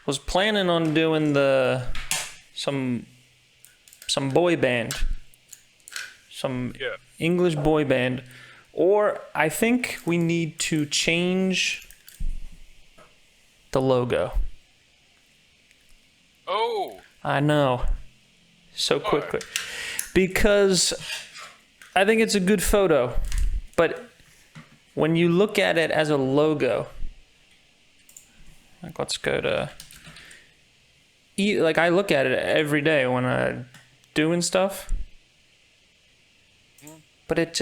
was planning on doing some boy band, some English boy band, or I think we need to change the logo. Oh, I know, so quickly, because I think it's a good photo, but when you look at it as a logo, like let's go to, like I look at it every day when I'm doing stuff, but it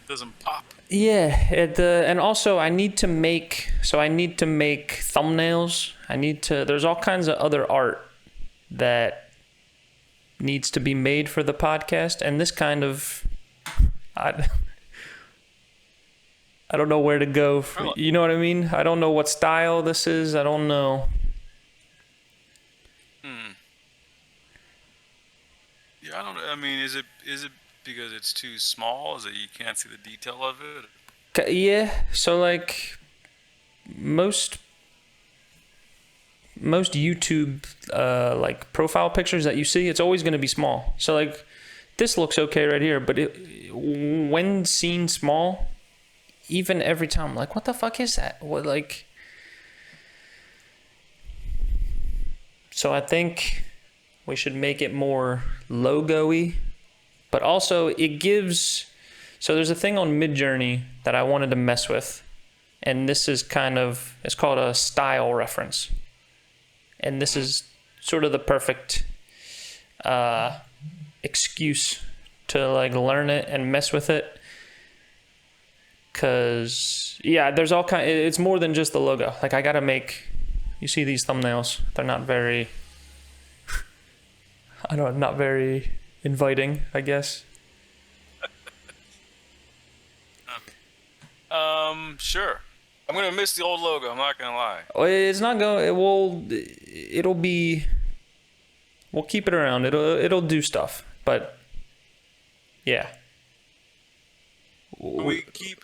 doesn't pop. yeah, and also I need to make thumbnails. There's all kinds of other art that needs to be made for the podcast, and this kind of, I don't know where to go. You know what I mean? I don't know what style this is. I don't know. Yeah, I don't know. I mean, is it because it's too small? Is it you can't see the detail of it? Yeah, so like most YouTube like profile pictures that you see, it's always going to be small. So like this looks okay right here, but when seen small, even every time I'm like, what the fuck is that? What, like, so I think we should make it more logo-y, but also it gives, so there's a thing on Midjourney that I wanted to mess with, and this is it's called a style reference. And this is sort of the perfect excuse to like learn it and mess with it. Cause yeah, there's all kind. It's more than just the logo. Like I gotta make. You see these thumbnails? They're not very. Not very inviting, I guess. Sure. I'm gonna miss the old logo. I'm not gonna lie. It's not going. It'll be. We'll keep it around. It'll do stuff, but yeah. We keep.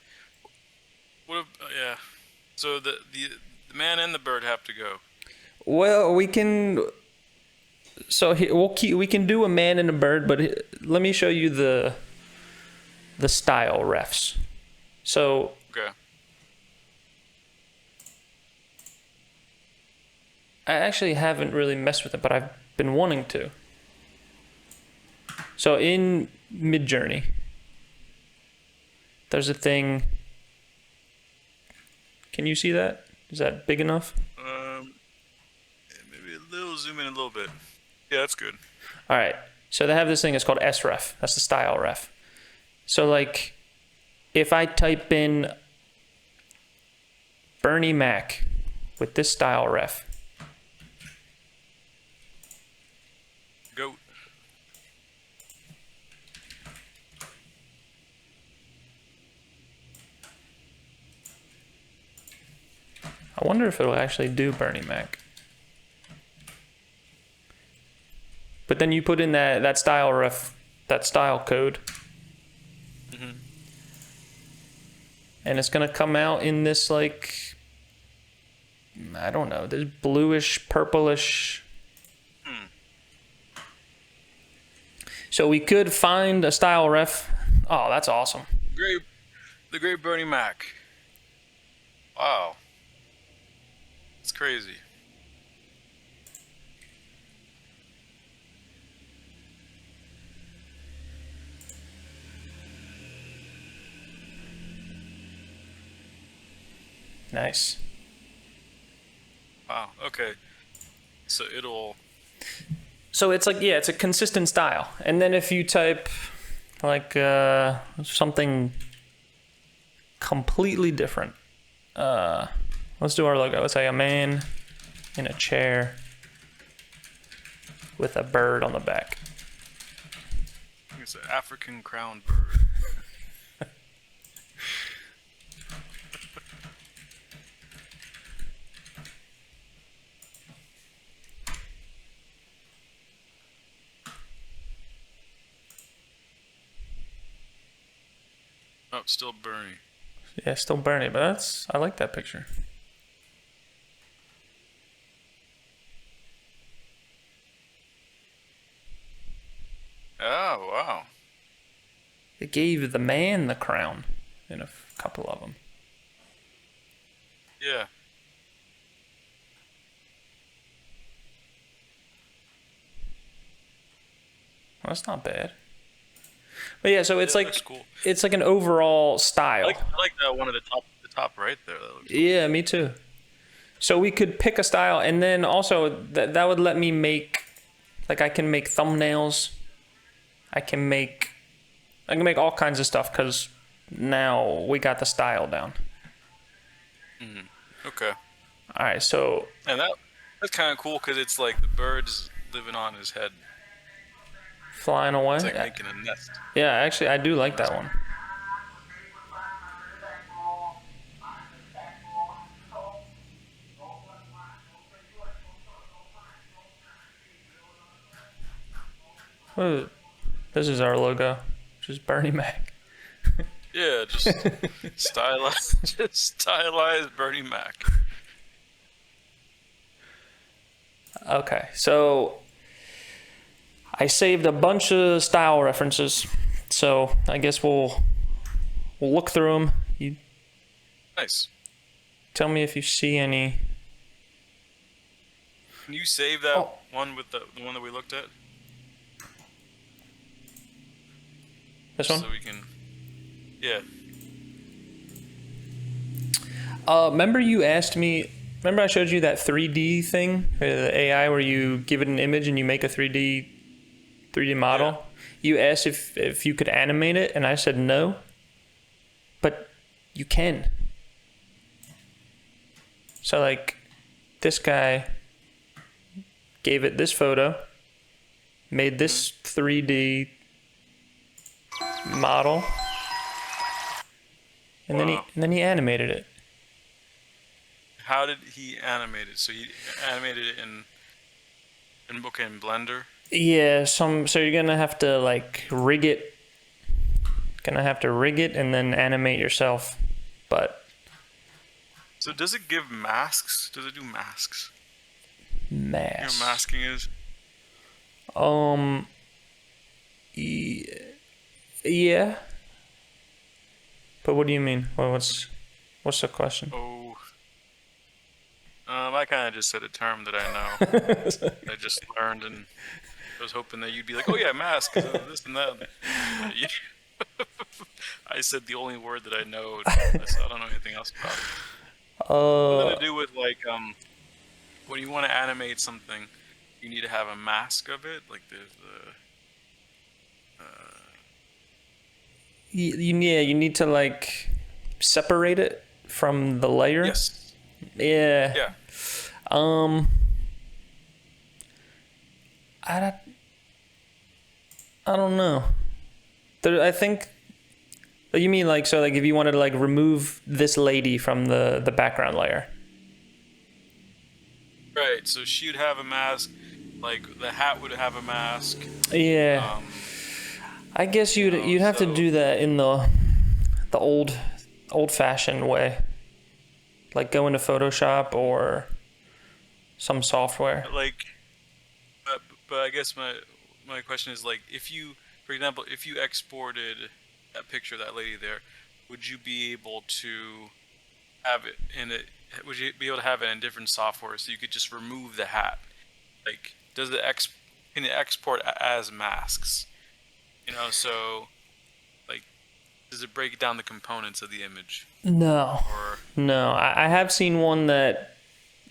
What? Yeah. So the man and the bird have to go. Well, we can. So we can do a man and a bird, but let me show you the style refs. So. Okay. I actually haven't really messed with it, but I've been wanting to. So in Midjourney, there's a thing. Can you see that? Is that big enough? Maybe a little zoom in a little bit. Yeah, that's good. All right. So they have this thing. It's called sref. That's the style ref. So like, if I type in Bernie Mac with this style ref. Goat. I wonder if it'll actually do Bernie Mac. But then you put in that style ref, that style code. Mm-hmm. And it's gonna come out in this like, I don't know, this bluish, purplish. So we could find a style ref. Oh, that's awesome. The great Bernie Mac. Wow. It's crazy. Nice. Wow. Okay. So it'll. So it's like, yeah, it's a consistent style. And then if you type like something completely different, let's do our logo. Let's say a man in a chair with a bird on the back. I think it's an African crowned bird. Oh, still Bernie. Yeah, still Bernie, but I like that picture. Oh, wow. It gave the man the crown in a couple of them. Yeah. Well, that's not bad. But yeah, so it's That like looks cool. it's like an overall style. I like that one at the top right there. That looks cool. Yeah, me too. So we could pick a style, and then also that would let me make, like, I can make thumbnails. I can make all kinds of stuff because now we got the style down. Okay. All right, so And that's kind of cool because it's like the bird's living on his head. flying away. It's like making a nest. Yeah, actually, I do like that one. Oh, this is our logo, which is Bernie Mac. Yeah, just stylized Bernie Mac. Okay, so I saved a bunch of style references, so I guess we'll look through them. You Nice. tell me if you see any. Can you save that Oh. one with the one that we looked at? This one? So we can. Yeah. Remember you asked me. Remember I showed you that 3D thing, the AI, where you give it an image and you make a 3D model. Yeah. You asked if you could animate it, and I said no. But you can. So like, this guy gave it this photo, made this 3D model, and Wow. then he animated it. How did he animate it? So he animated it in Blender. Yeah, so you're gonna have to like rig it. Gonna have to rig it and then animate yourself. But So does it give masks? Does it do masks? You know mass. what masking is? Yeah. But what do you mean? What's the question? Oh. I kind of just said a term that I know. I just learned, and I was hoping that you'd be like, "Oh yeah, mask, this and that." I said the only word that I know. I don't know anything else about it. Something to do with like when you want to animate something, you need to have a mask of it. Like there's you need to like separate it from the layer. yes, Yeah. yeah. I don't know. I think you mean like, so like if you wanted to like remove this lady from the background layer. Right. So she'd have a mask. Like the hat would have a mask. Yeah. I guess you'd have to do that in the old fashioned way. Like go into Photoshop or some software. Like, but I guess my question is like, if you, for example, if you exported that picture of that lady there, would you be able to have it in it? Would you be able to have it in different software so you could just remove the hat? Like, can it export as masks? You know, so like, does it break down the components of the image? No. Or No, I have seen one that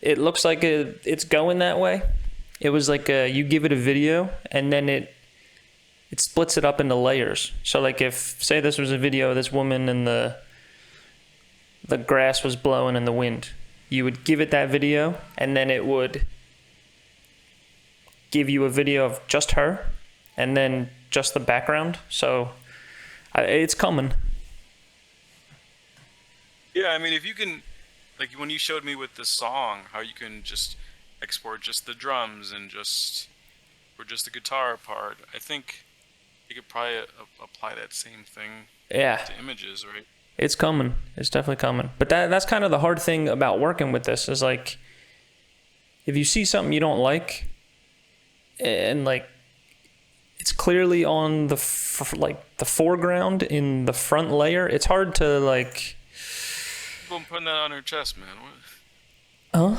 it looks like it's going that way. It was like you give it a video and then it splits it up into layers. So like if, say this was a video of this woman and the grass was blowing in the wind, you would give it that video and then it would give you a video of just her and then just the background. So it's coming. yeah, I mean, if you can, like when you showed me with the song, how you can just export just the drums and just the guitar part, I think you could probably apply that same thing Yeah. to images, right? It's coming. It's definitely coming. But that's kind of the hard thing about working with this is like, if you see something you don't like, and like, it's clearly on the like the foreground in the front layer. It's hard to like. People putting that on her chest, man. Huh?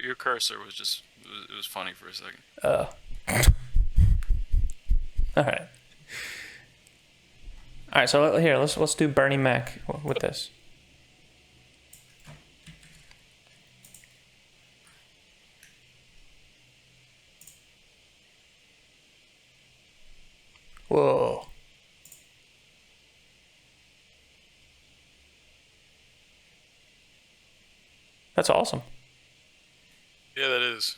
Your cursor was just it was funny for a second. All right. All right. So here, let's do Bernie Mac with this. Whoa. That's awesome. Yeah, that is.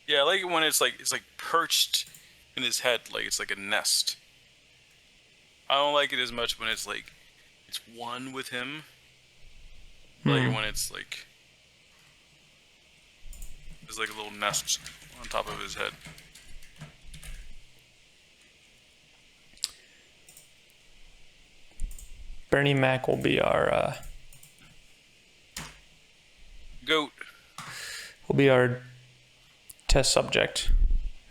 Yeah, I like it when it's like perched in his head, like it's like a nest. I don't like it as much when it's like it's one with him. I like it when it's like there's like a little nest on top of his head. Bernie Mac will be our Goat. will be our test subject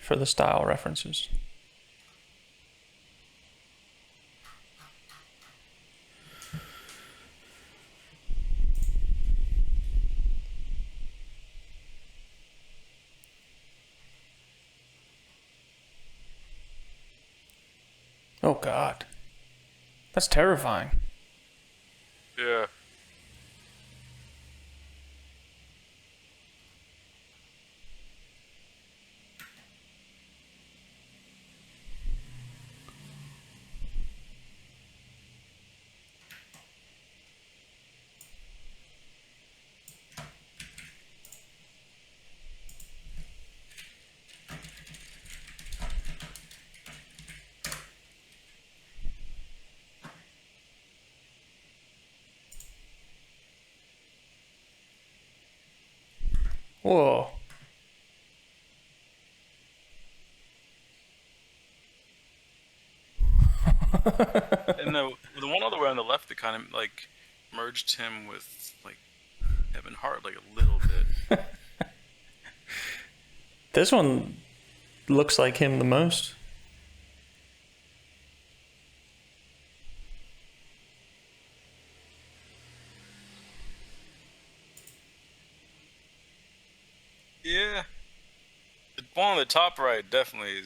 for the style references. Oh God, that's terrifying. Yeah. Whoa. And the one other way on the left, it kind of like merged him with like Kevin Hart like a little bit. This one looks like him the most. Yeah. The one on the top right definitely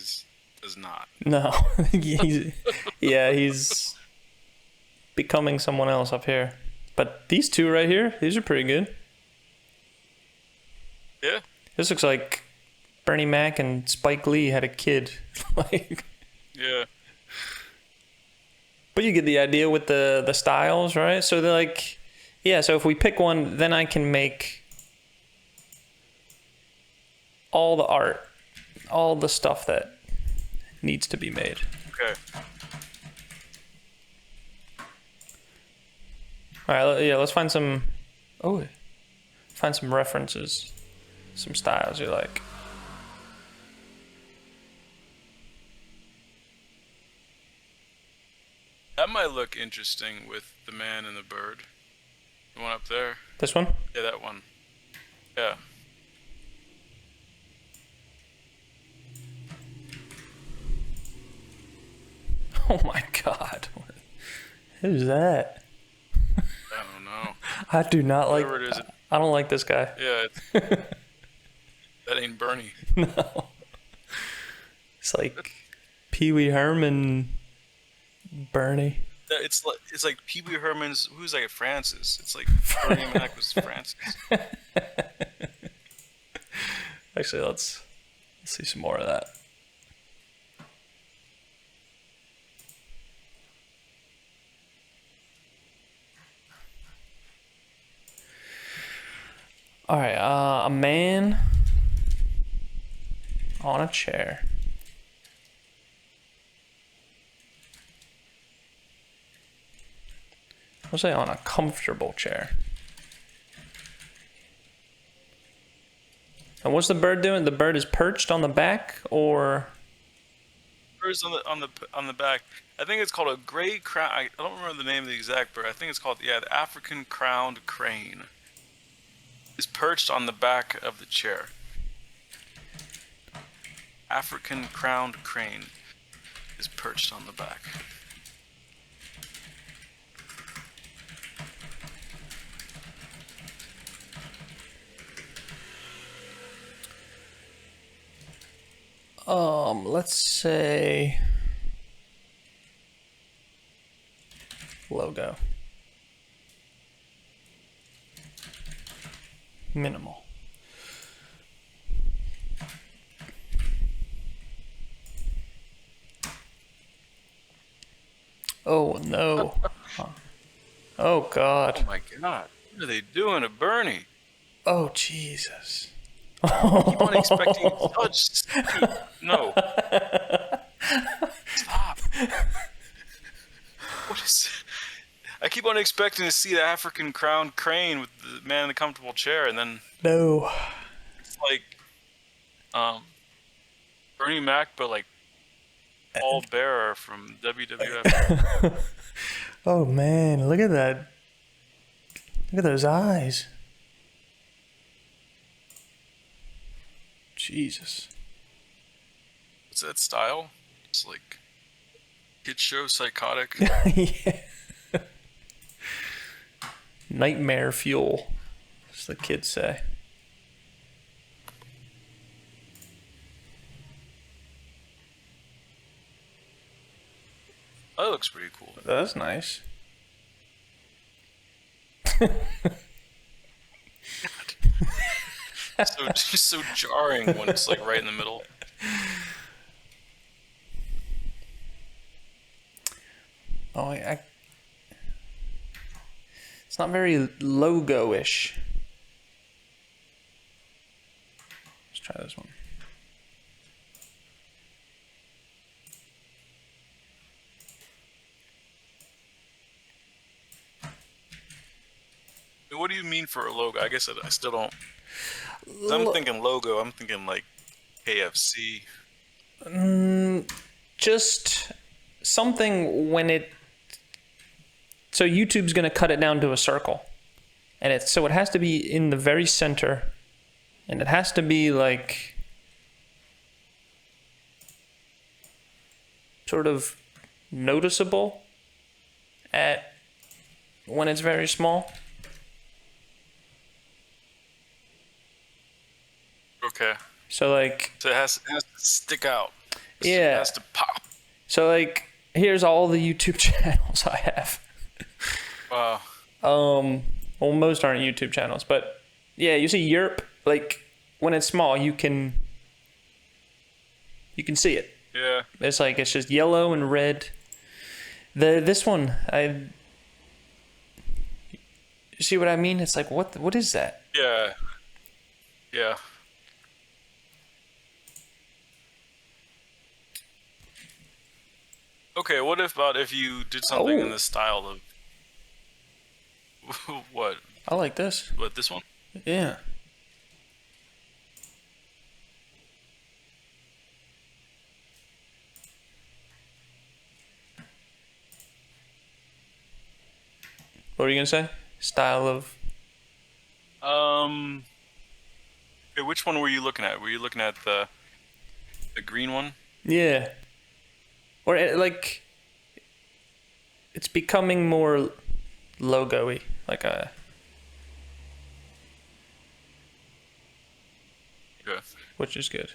does not. No, he's becoming someone else up here. But these two right here, these are pretty good. Yeah. This looks like Bernie Mac and Spike Lee had a kid. Like, Yeah. but you get the idea with the styles, right? So they're like, yeah. So if we pick one, then I can make all the art, all the stuff that needs to be made. Okay. All right, yeah, let's find some. Oh, find some references, some styles you like. That might look interesting with the man and the bird. The one up there. This one? Yeah, that one. Yeah. Oh my God, who's that? I don't know. I do not like. Whatever it is. I don't like this guy. Yeah. That ain't Bernie. No. It's like Pee Wee Herman, Bernie. It's like Pee Wee Herman's. Who's like Francis? It's like Bernie Mac was Francis. Actually, let's see some more of that. All right, a man on a chair. I'll say on a comfortable chair. And what's the bird doing? The bird is perched on the back, or birds on the back. I think it's called a gray crown. I don't remember the name of the exact bird. I think it's called the African crowned crane. Is perched on the back of the chair. African crowned crane is perched on the back. Let's say logo. Minimal. Oh no. Oh God. Oh my God. What are they doing to Bernie? Oh Jesus. I keep on expecting no. Stop. What is I keep on expecting to see the African crowned crane with the man in the comfortable chair, and then No. it's like Bernie Mac, but like Paul Bearer from WWF. Oh man, look at that. Look at those eyes. Jesus. What's that style? It's like kid show psychotic. Yeah. Nightmare fuel, as the kids say. That looks pretty cool. That's nice. Just so jarring when it's like right in the middle. Oh, it's not very logo-ish. Let's try this one. What do you mean for a logo? I guess I still don't. I'm thinking logo. I'm thinking like KFC. Just something when it. So YouTube's gonna cut it down to a circle, and so it has to be in the very center, and it has to be like sort of noticeable at when it's very small. Okay. So like. So it has to stick out. Yeah. It has to pop. So like, here's all the YouTube channels I have. Wow. Well, most aren't YouTube channels, but yeah, you see Europe, like when it's small, you can see it. Yeah. It's like it's just yellow and red. This one, you see what I mean? It's like what is that? Yeah. Yeah. Okay, what about if you did something in the style of what? I like this. What, this one? Yeah. What were you gonna say? Style of. Okay, which one were you looking at? Were you looking at the green one? Yeah. Or like, it's becoming more logo-y, like a. Yeah. Which is good.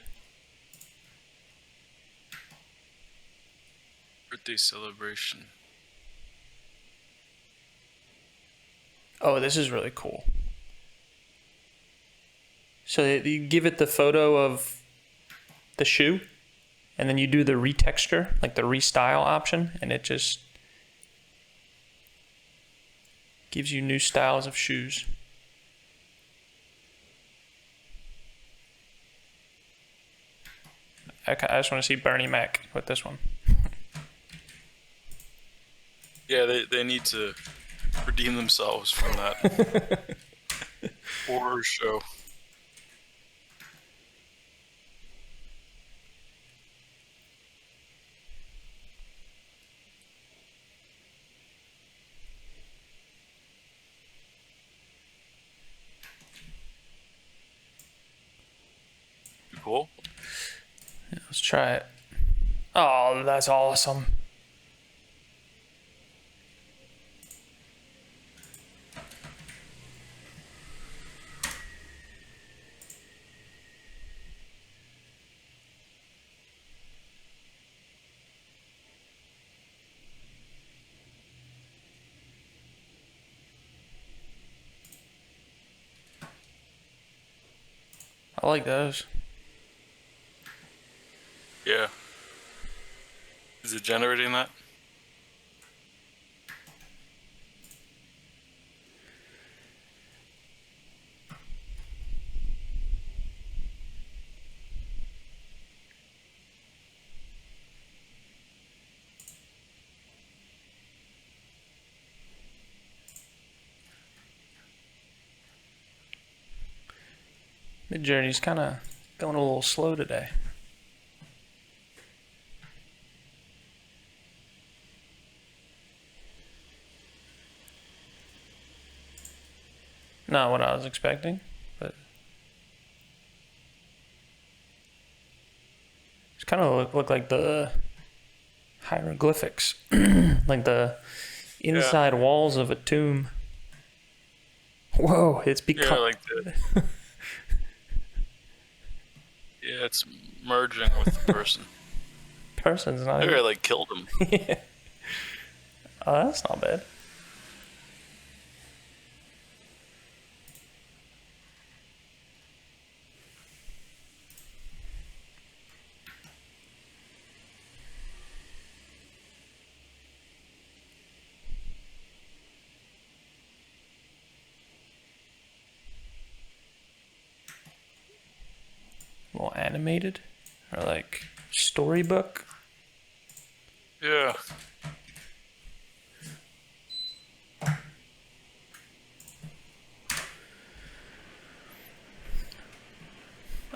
Birthday celebration. Oh, this is really cool. So you give it the photo of the shoe, and then you do the retexture, like the restyle option, and it just gives you new styles of shoes. Okay, I just want to see Bernie Mac with this one. Yeah, they need to redeem themselves from that horror show. Let's try it. Oh, that's awesome. I like those. Yeah. Is it generating that? Midjourney's kind of going a little slow today. Not what I was expecting, but it's kind of look like the hieroglyphics, like the inside walls of a tomb. Whoa, it's become. Yeah, like the. Yeah, it's merging with the person. Person's not. Maybe I like killed him. Yeah. Oh, that's not bad. A little animated, or like storybook. Yeah.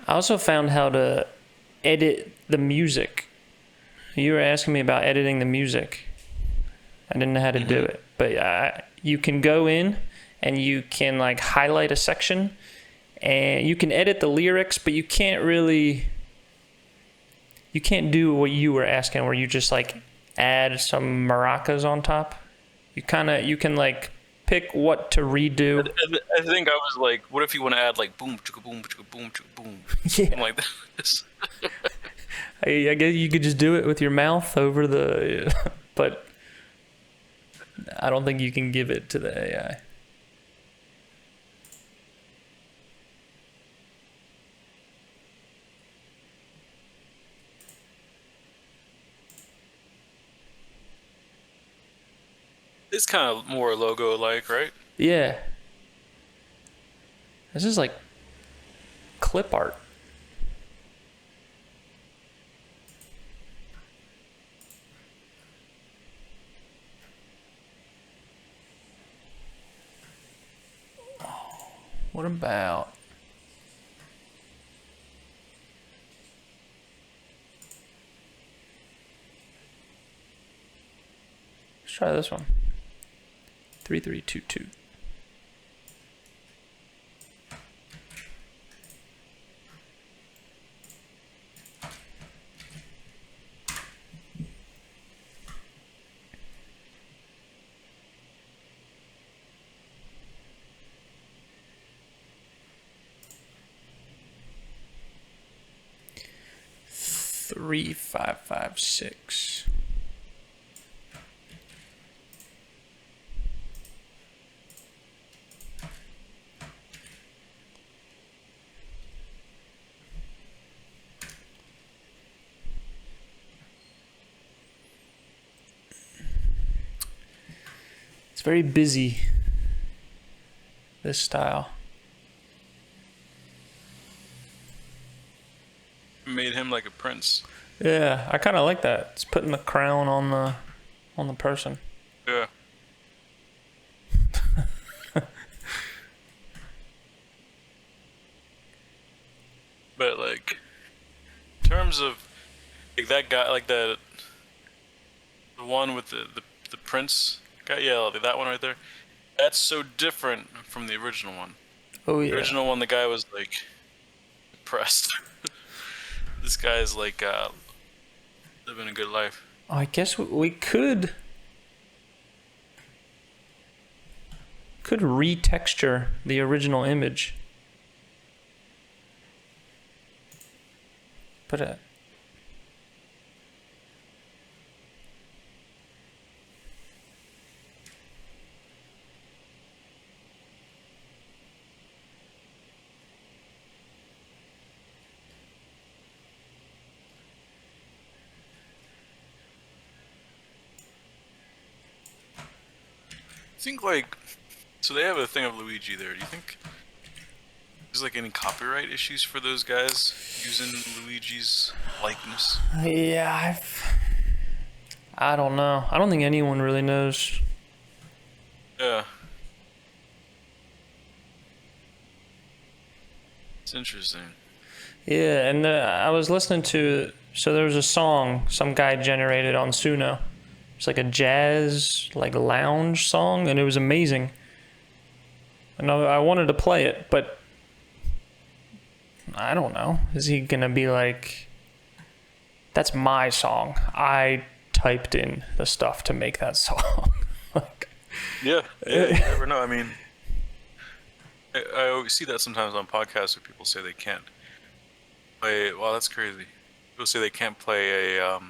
I also found how to edit the music. You were asking me about editing the music. I didn't know how to do it, but you can go in and you can like highlight a section, and you can edit the lyrics, but you can't do what you were asking, where you just like add some maracas on top. You can like pick what to redo. I think I was like, what if you want to add like boom, chicka boom, chicka boom, chicka boom? Yeah. I'm like this. I guess you could just do it with your mouth over the, but I don't think you can give it to the AI. It's kind of more logo-like, right? Yeah. This is like clip art. What about... Let's try this one. 3322. Three, 5, 5, 6. It's very busy, this style. Made him like a prince. Yeah, I kind of like that. It's putting the crown on the person. Yeah. But like, in terms of like that guy, like the one with the prince guy, yeah, like that one right there. That's so different from the original one. Oh The yeah. original one, the guy was like depressed. this guy's like living a good life. I guess we could retexture the original image. But I think like, so they have a thing of Luigi there. Do you think there's like any copyright issues for those guys using Luigi's likeness? yeah, I don't know. I don't think anyone really knows. Yeah. It's interesting. Yeah, and I was listening to, so there was a song some guy generated on Suno. It's like a jazz, like lounge song, and it was amazing. And I wanted to play it, but I don't know. Is he gonna be like, that's my song. I typed in the stuff to make that song. Like, yeah, you never know. I mean, I always see that sometimes on podcasts where people say they can't play. Wow, that's crazy. People say they can't play a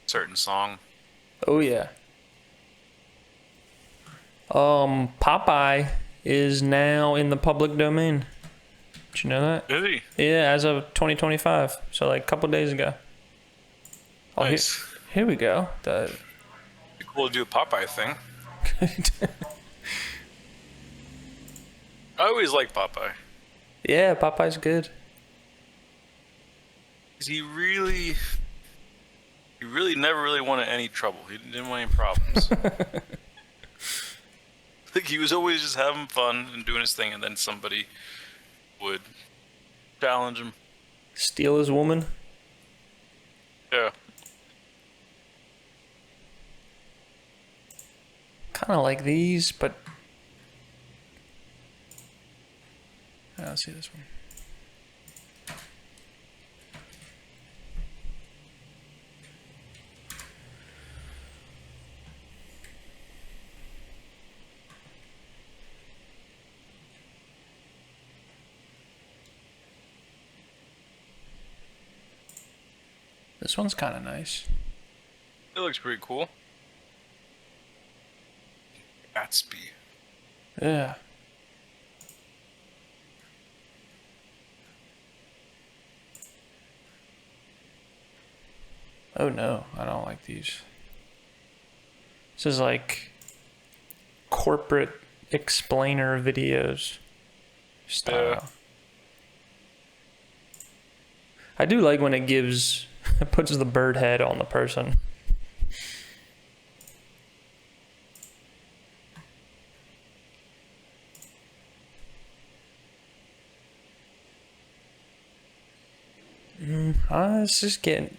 certain song. oh yeah. Popeye is now in the public domain. Did you know that? Is he? Yeah, as of 2025. So like a couple days ago. Oh, Nice. here we go. Be cool to do a Popeye thing. I always like Popeye. Yeah, Popeye's good. He really never really wanted any trouble. He didn't want any problems. Like he was always just having fun and doing his thing, and then somebody would challenge him. Steal his woman. Yeah. Kind of like these, but let's see this one. This one's kind of nice. It looks pretty cool. Gatsby. Yeah. Oh no, I don't like these. This is like corporate explainer videos style. Yeah. I do like when it gives, it puts the bird head on the person. It's just getting.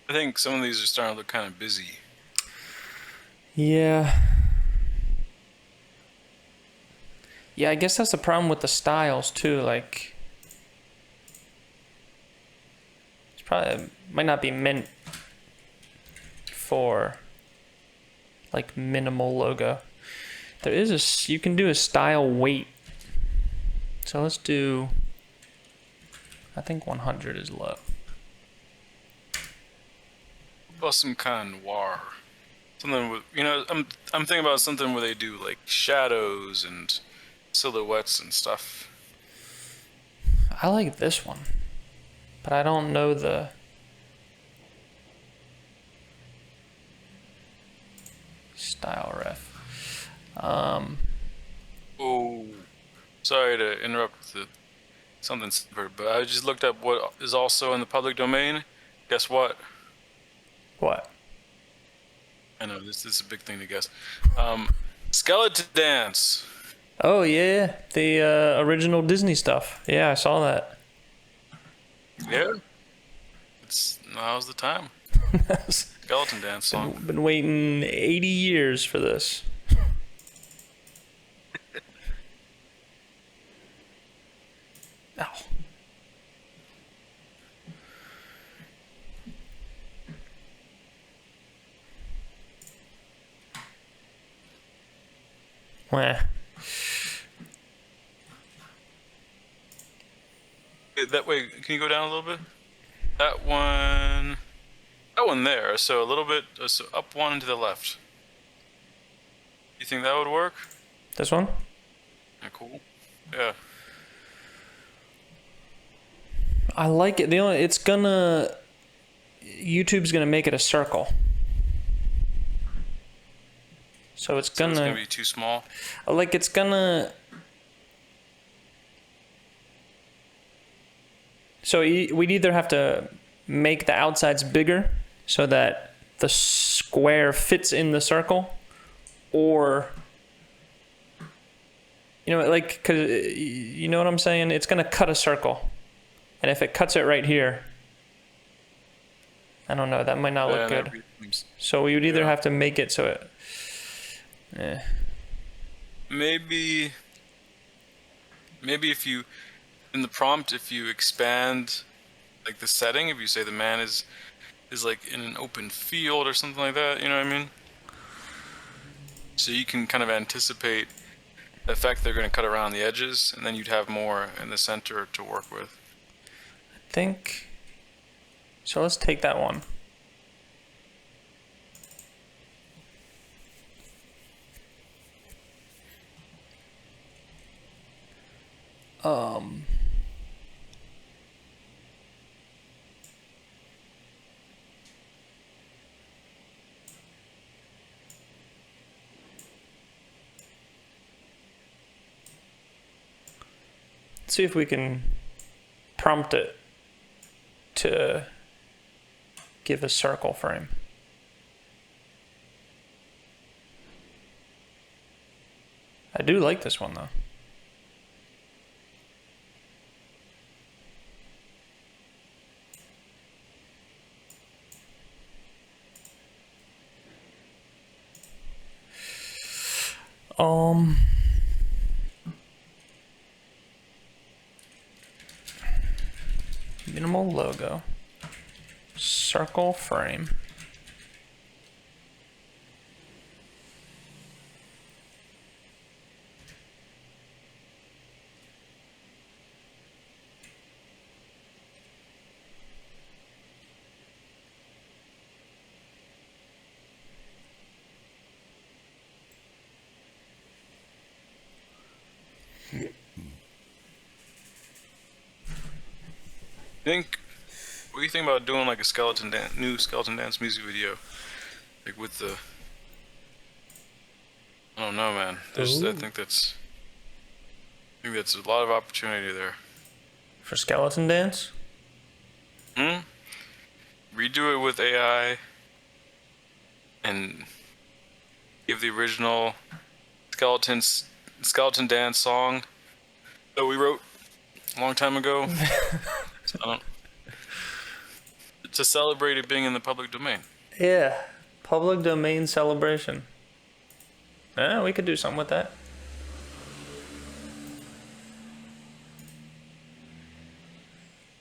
I think some of these are starting to look kind of busy. Yeah. Yeah, I guess that's the problem with the styles too. Like, it's probably might not be meant for like minimal logo. There is you can do a style weight. So let's do. I think 100 is low. About some kind of noir. Something with, I'm thinking about something where they do like shadows and silhouettes and stuff. I like this one, but I don't know the style ref. Oh, sorry to interrupt something, but I just looked up what is also in the public domain. Guess what? What? I know this is a big thing to guess. Skeleton Dance. Oh yeah, the original Disney stuff. Yeah, I saw that. Yeah, it's Now's the time. Skeleton dance song. Been waiting 80 years for this. Ow. Wah. That way, can you go down a little bit? That one there. So a little bit, so up one and to the left. You think that would work? This one? Yeah, cool. Yeah. I like it. YouTube's gonna make it a circle. So it's gonna be too small. it's gonna. So we'd either have to make the outsides bigger so that the square fits in the circle, or because you know what I'm saying. It's gonna cut a circle, and if it cuts it right here, I don't know. That might not look good. So we would either have to make it so it. Maybe if you, in the prompt, if you expand like the setting, if you say the man is like in an open field or something like that, you know what I mean? So you can kind of anticipate the effect they're going to cut around the edges, and then you'd have more in the center to work with. I think. So let's take that one. See if we can prompt it to give a circle frame. I do like this one though. Minimal logo, circle frame. What do you think about doing like a new skeleton dance music video, like with the? I don't know, man. I think that's a lot of opportunity there. For skeleton dance? Redo it with AI and give the original skeleton dance song that we wrote a long time ago. To celebrate it being in the public domain. Yeah, public domain celebration. Yeah, we could do something with that.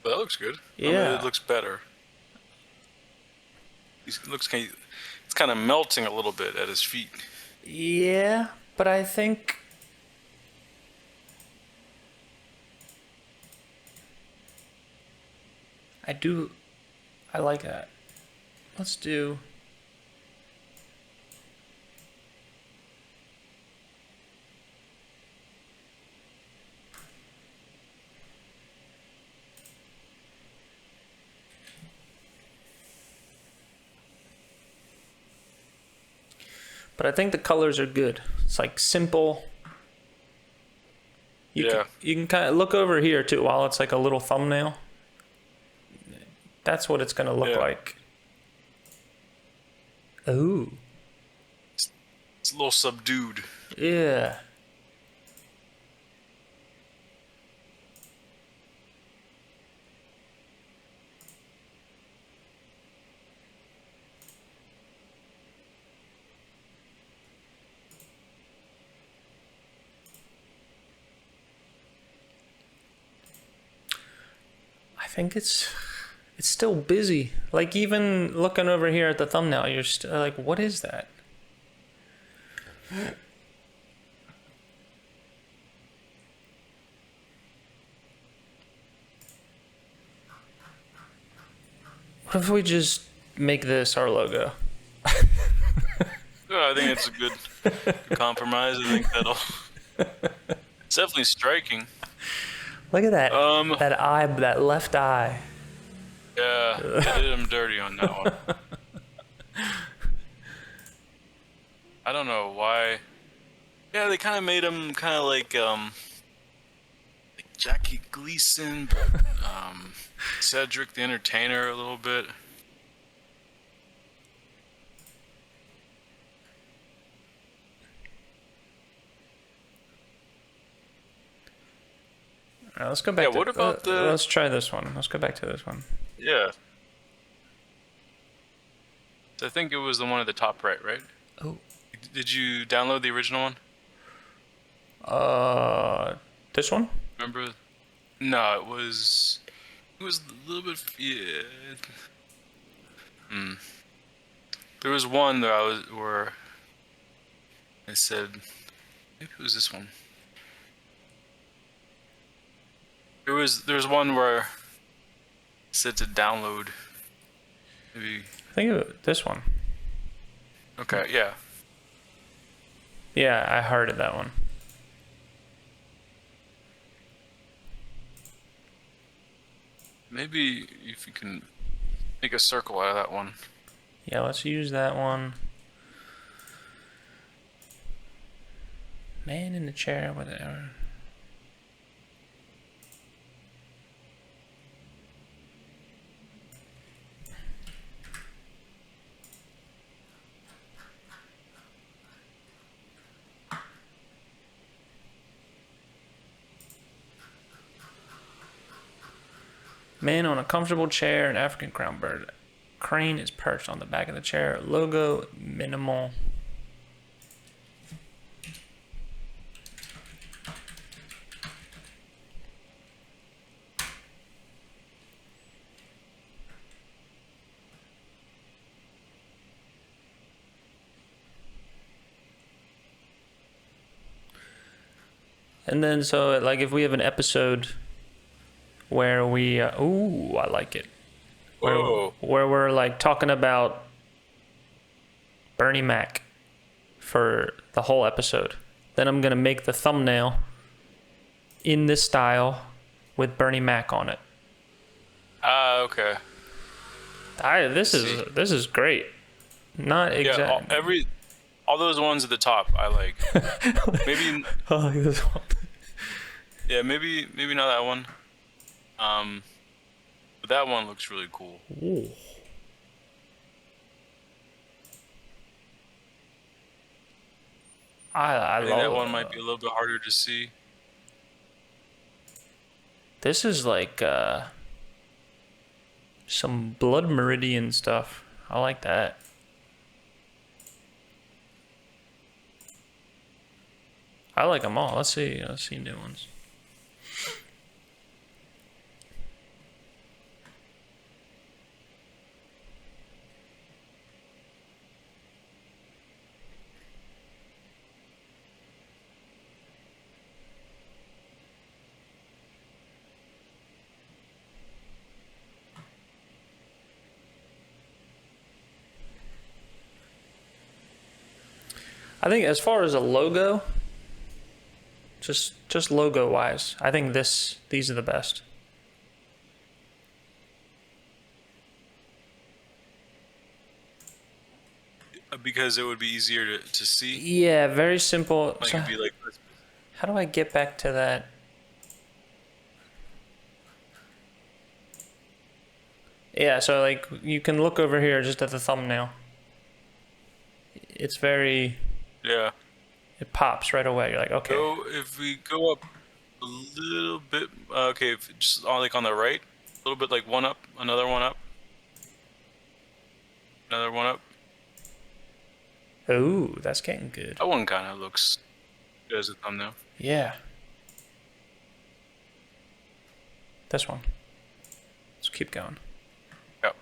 But that looks good. Yeah. I mean, it looks better. It's kind of melting a little bit at his feet. Yeah, but I think I like that. Let's do. But I think the colors are good. It's like simple. You can kind of look over here too while it's like a little thumbnail. That's what it's going to look like. Ooh. It's a little subdued. Yeah. think it's still busy. Like, even looking over here at the thumbnail, you're still like, what is that? What if we just make this our logo? Yeah, I think it's a good compromise. I think that'll. It's definitely striking. Look at that. That eye, that left eye. Yeah, they did him dirty on that one. I don't know why. Yeah, they kind of made him kind of like Jackie Gleason, but Cedric the Entertainer a little bit. All right, let's go back. Yeah, what about the? Let's try this one. Let's go back to this one. Yeah. So I think it was the one at the top right, right? Oh. Did you download the original one? This one? Remember? No, it was a little bit. Yeah. There was one that where I said, maybe it was this one. There's one where it said to download. Maybe. I think this one. Okay, yeah. Yeah, I hearted that one. Maybe if you can make a circle out of that one. Yeah, let's use that one. Man in the chair, whatever. Man on a comfortable chair, an African crown bird. Crane is perched on the back of the chair. Logo minimal. And then, so like if we have an episode where we, ooh, I like it. Where we're like talking about Bernie Mac for the whole episode. Then I'm gonna make the thumbnail in this style with Bernie Mac on it. Okay. This is great. Not exactly. Yeah, all those ones at the top I like. Maybe. I like this one. Yeah, maybe not that one. But that one looks really cool. Ooh. I think love that one might be a little bit harder to see. This is like some blood meridian stuff. I like that. I like them all. Let's see new ones. I think as far as a logo, just logo wise, I think these are the best. Because it would be easier to see. Yeah, very simple. Like, so, it'd be like, how do I get back to that? Yeah, so like you can look over here just at the thumbnail. It's very. Yeah. It pops right away. You're like, okay. So if we go up a little bit, okay, if just like on the right, a little bit, like one up, another one up, another one up. Ooh, that's getting good. That one kind of looks good as a thumbnail. Yeah. This one. keep going. Yep.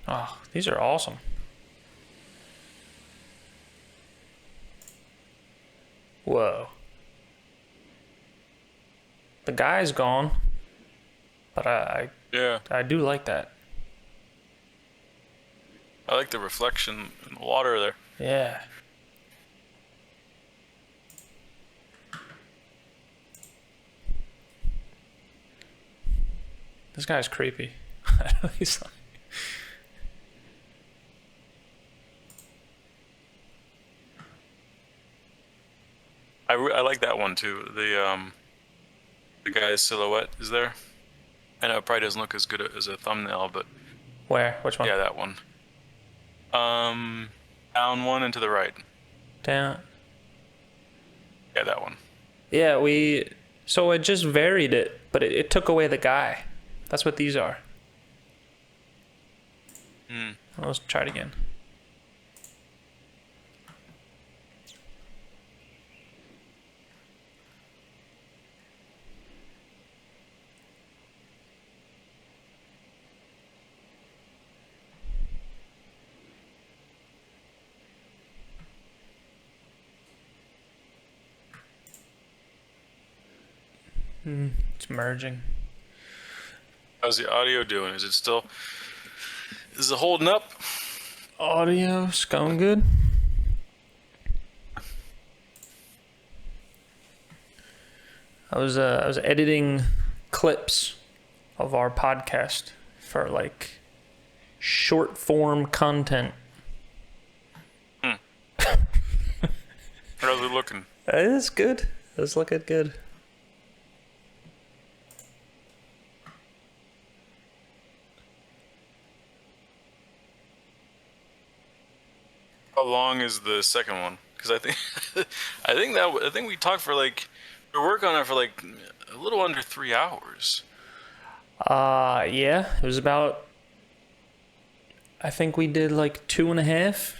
Oh, these are awesome. Whoa. The guy's gone, but Yeah. I do like that. I like the reflection in the water there. Yeah. This guy's creepy. He's like, I like that one too. The guy's silhouette is there. I know it probably doesn't look as good as a thumbnail, but where? Which one? yeah, that one. Down one and to the right. Down. Yeah, that one. Yeah, so it just varied it, but it took away the guy. That's what these are. Let's try it again. It's merging. How's the audio doing? Is it holding up? Audio's going good. I was editing clips of our podcast for like short form content. How's it looking? It's good. It's looking good. How long is the second one? Because I think we talked for like we worked on it for like a little under 3 hours. Yeah, it was about, I think we did like 2.5,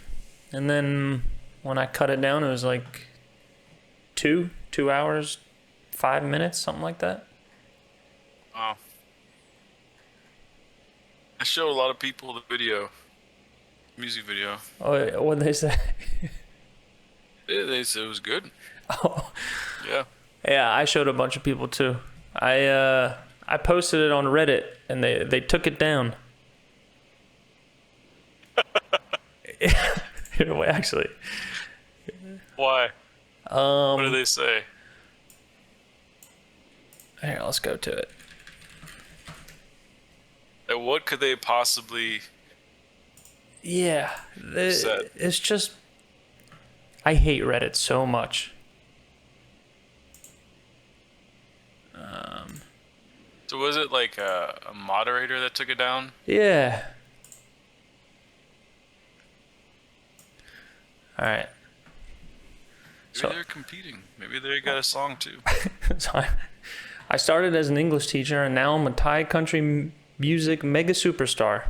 and then when I cut it down, it was like 2 hours, 5 minutes, something like that. Wow. I showed a lot of people the video, music video. Oh, what'd they say? They said it was good. Oh, Yeah. yeah, I showed a bunch of people too. I posted it on Reddit, and they took it down. Wait, actually. Why? What did they say? Here, let's go to it. Like, what could they possibly? Yeah, Sad. it's just, I hate Reddit so much. So was it like a moderator that took it down? Yeah. All right. Maybe they're competing. Maybe they got a song too. So I started as an English teacher, and now I'm a Thai country music mega superstar.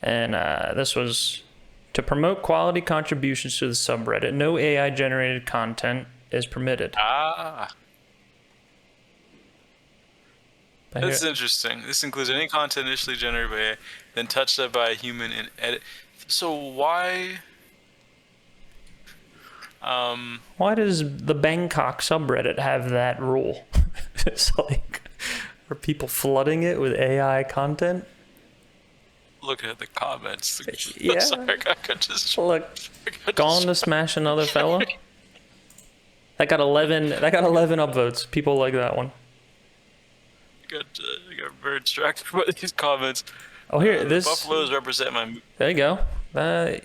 And this was to promote quality contributions to the subreddit. No AI generated content is permitted. Ah. But That's here- interesting. This includes any content initially generated by AI, then touched up by a human and edit. So why? Why does the Bangkok subreddit have that rule? It's like, are people flooding it with AI content? Looking at the comments. Yeah. Sorry, I got just. Look, gone to smash another fella. That got 11 upvotes. People like that one. I got very distracted by these comments. Oh, here, The this. buffaloes represent my. There you go.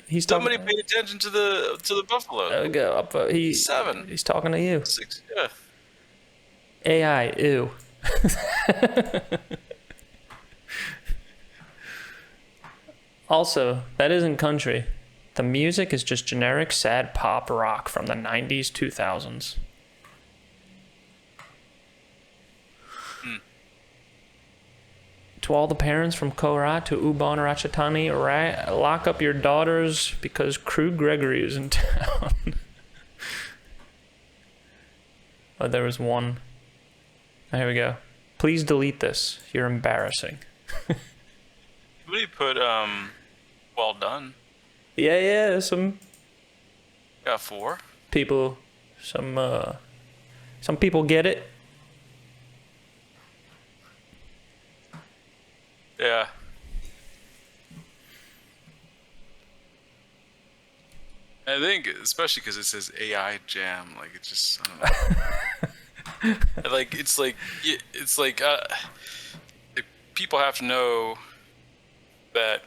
He's talking. Somebody paid attention to the buffalo. There we go. Upvote. 7. He's talking to you. 6. Yeah. AI. Ew. Also, that isn't country. The music is just generic sad pop rock from the 90s, 2000s. To all the parents from Korat to Ubon Ratchathani, lock up your daughters because Krug Gregory is in town. Oh, there was one. Oh, here we go. Please delete this. You're embarrassing. Somebody put, well done. Yeah, some Got 4. people, some people get it. Yeah. I think, especially because it says AI Jam, like it just, I don't know. Like it's like people have to know that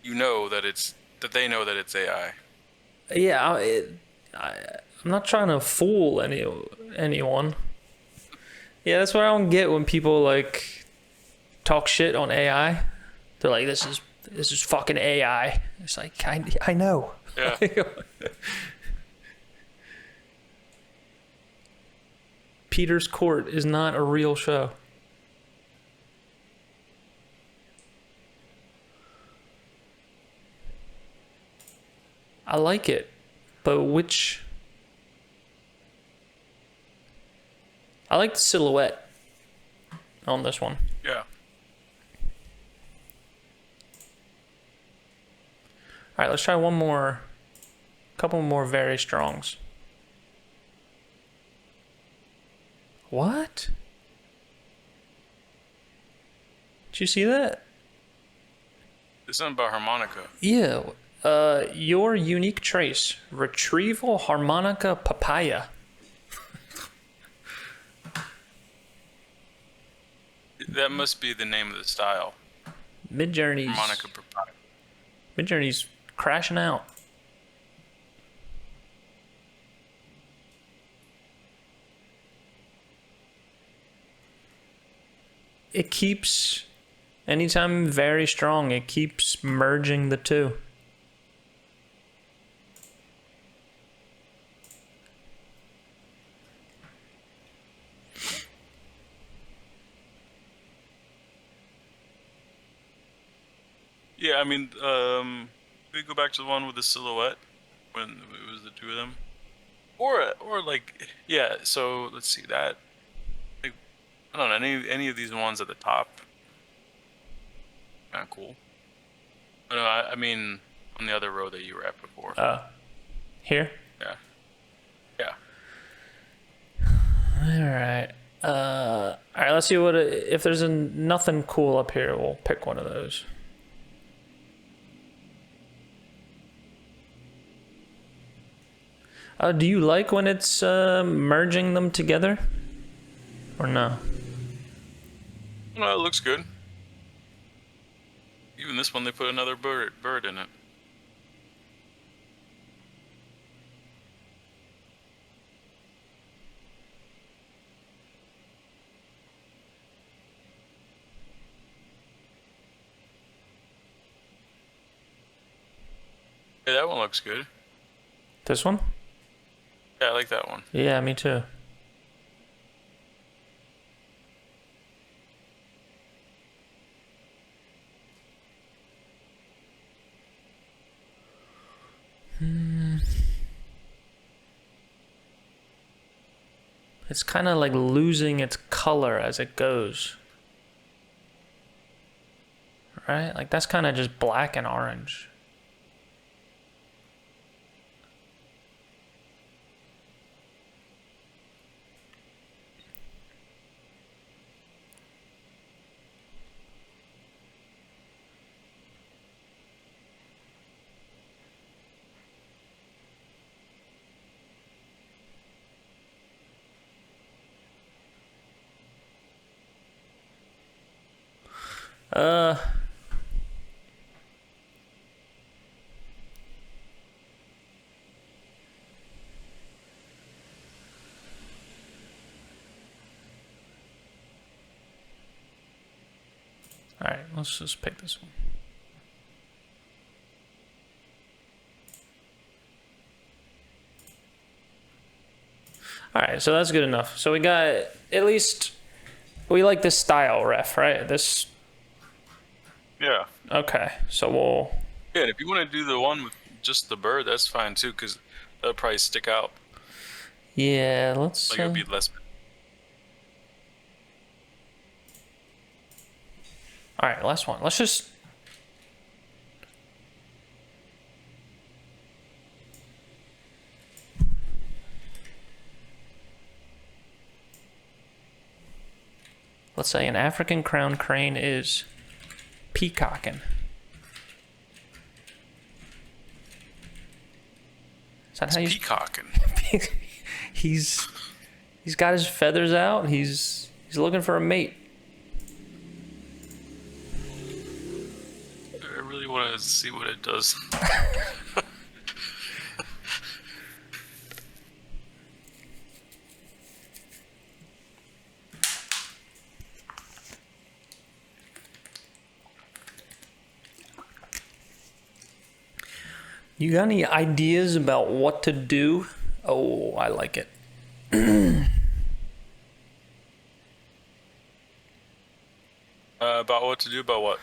they know that it's AI. Yeah, I'm not trying to fool anyone. Yeah, that's what I don't get when people like talk shit on AI. They're like, this is fucking AI. It's like, I know. Yeah. Peter's Court is not a real show. I like it, but which... I like the silhouette on this one. Yeah. All right, let's try one more, couple more very strongs. What? Did you see that? There's something about harmonica. Yeah. Your unique trace, retrieval harmonica papaya. That must be the name of the style. Midjourney's Harmonica papaya. Midjourney's crashing out. It keeps, anytime very strong, it keeps merging the two. Yeah, I mean, we go back to the one with the silhouette when it was the two of them, or like, yeah. So let's see that. Like, I don't know any of these ones at the top. Kind of cool. No, I mean on the other row that you were at before. Here? Yeah. Yeah. Alright. Alright, let's see what, if there's nothing cool up here, we'll pick one of those. Do you like when it's merging them together? Or no? No, it looks good. Even this one, they put another bird in it. Hey, that one looks good. This one? Yeah, I like that one. Yeah, me too. It's kind of like losing its color as it goes. Right? Like that's kind of just black and orange. All right, let's just pick this one. All right, so that's good enough. So we got, at least, we like this style ref, right? This Yeah. Okay, so we'll. Yeah, and if you want to do the one with just the bird, that's fine too, because that'll probably stick out. Yeah, let's. Like it'll be less. All right, last one. Let's just. Let's say an African crown crane is peacocking. Is that how you? Peacocking. he's got his feathers out. He's looking for a mate. I really want to see what it does. You got any ideas about what to do? Oh, I like it. About what to do about what?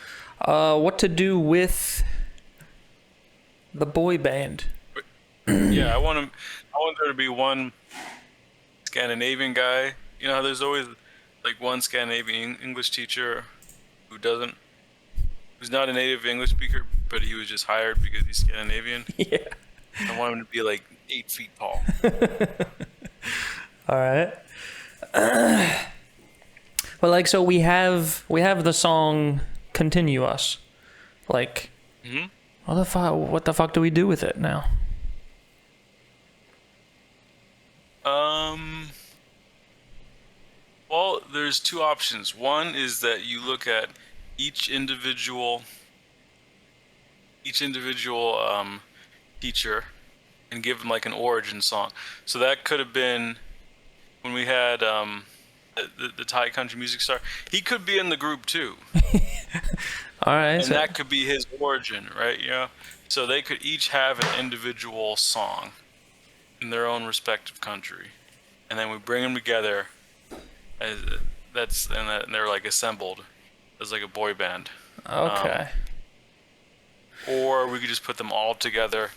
What to do with the boy band? Yeah, I want there to be one Scandinavian guy. You know how there's always like one Scandinavian English teacher who's not a native English speaker, but he was just hired because he's Scandinavian. Yeah. I want him to be like 8 feet tall. All right. But like, so we have the song "Continue Us." Like, what the fuck do we do with it now? Well, there's two options. One is that you look at each individual teacher and give them like an origin song. So that could have been when we had the Thai country music star. He could be in the group too. All right. And that could be his origin, right? You know? So they could each have an individual song in their own respective country. And then we bring them together and they're like assembled as like a boy band. Okay. Or we could just put them all together.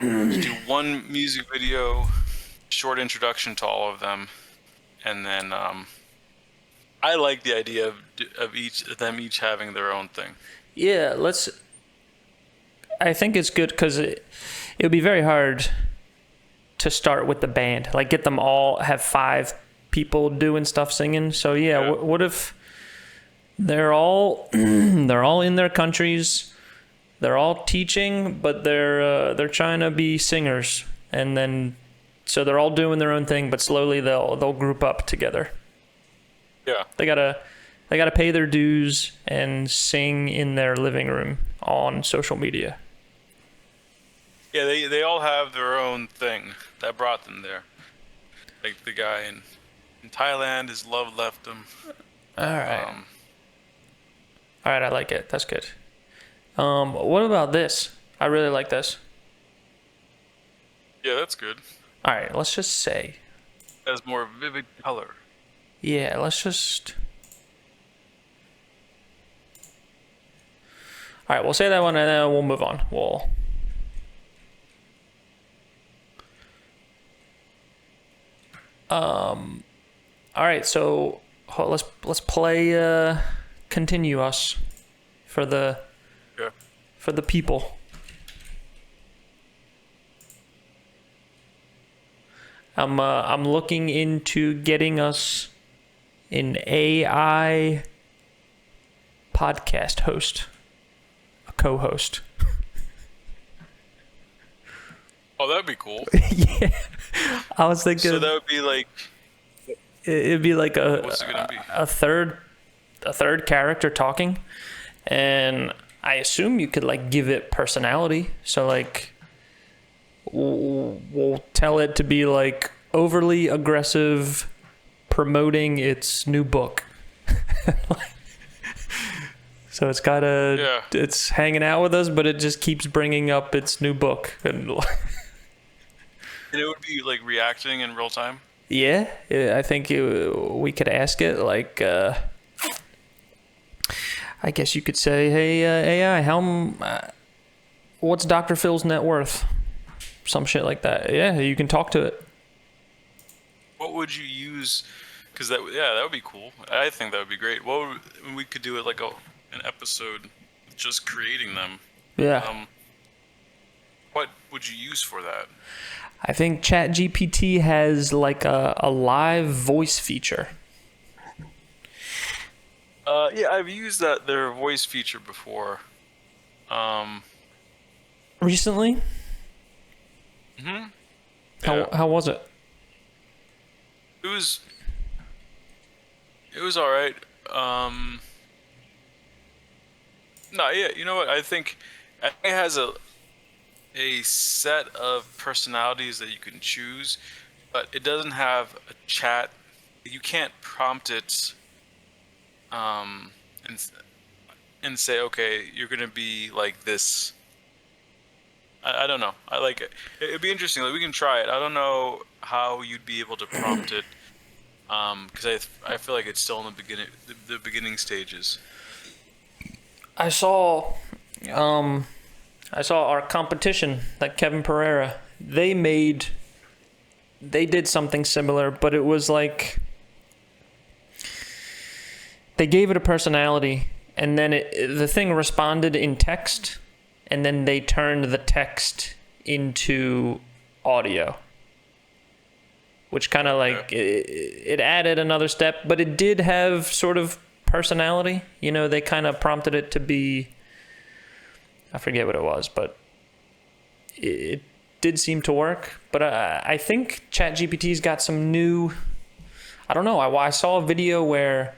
Just do one music video, short introduction to all of them, and then I like the idea of them each having their own thing. Yeah, I think it's good because it would be very hard to start with the band. Like, get them all, have 5 people doing stuff singing. So yeah. What if they're all in their countries, they're all teaching, but they're trying to be singers, and then so they're all doing their own thing, but slowly they'll group up together. Yeah. They gotta pay their dues and sing in their living room on social media. Yeah, they all have their own thing that brought them there. Like the guy in Thailand, his love left him. All right. All right, I like it. That's good. What about this? I really like this. Yeah, that's good. All right, let's just say. It has more vivid color. Yeah, let's just. All right, we'll say that one and then we'll move on. All right, so let's play "Continue Us" for the people. I'm looking into getting us an AI podcast host, a co-host. Oh, that'd be cool. Yeah, I was thinking. So that would be like. It'd be like What's it gonna be? a third character talking, and I assume you could like give it personality. So like, we'll tell it to be like overly aggressive, promoting its new book. So it's it's hanging out with us, but it just keeps bringing up its new book. And it would be like reacting in real time. Yeah, I think we could ask it like, I guess you could say, hey, AI, what's Dr. Phil's net worth? Some shit like that. Yeah, you can talk to it. What would you use? Because that would be cool. I think that would be great. We could do it like an episode just creating them. Yeah. What would you use for that? I think ChatGPT has like a live voice feature. Yeah, I've used their voice feature before. Recently? Mm-hmm. How was it? It was all right. No, yeah, you know what? I think it has a set of personalities that you can choose, but it doesn't have a chat. You can't prompt it and say, okay, you're gonna be like this. I don't know. I like it. It'd be interesting. Like, we can try it. I don't know how you'd be able to prompt it, because I feel like it's still in the beginning stages. I saw our competition, like Kevin Pereira. They did something similar, but it was like they gave it a personality, and then the thing responded in text, and then they turned the text into audio, which kind of like it added another step, but it did have sort of personality. You know, they kind of prompted it to be, I forget what it was, but it did seem to work. But I think ChatGPT's got some new, I don't know, I saw a video where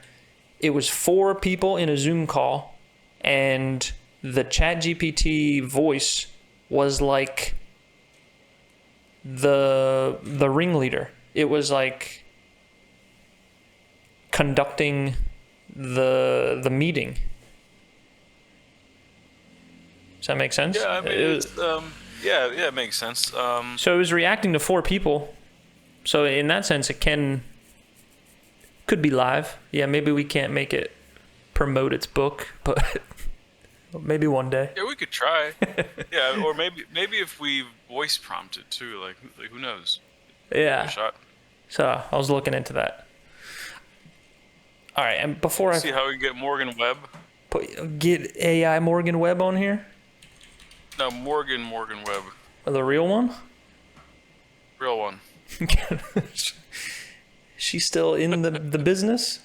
it was 4 people in a Zoom call, and the ChatGPT voice was like the ringleader. It was like conducting the meeting. Does that make sense? Yeah, I mean, it makes sense. So it was reacting to 4 people. So in that sense, it could be live. Yeah, maybe we can't make it promote its book, but maybe one day. Yeah, we could try. Yeah, or maybe if we voice prompt it too, like who knows? Yeah. Give it a shot. So I was looking into that. All right, and before See how we can get Morgan Webb. Get AI Morgan Webb on here. No, Morgan Webb. The real one? Real one. She's still in the business?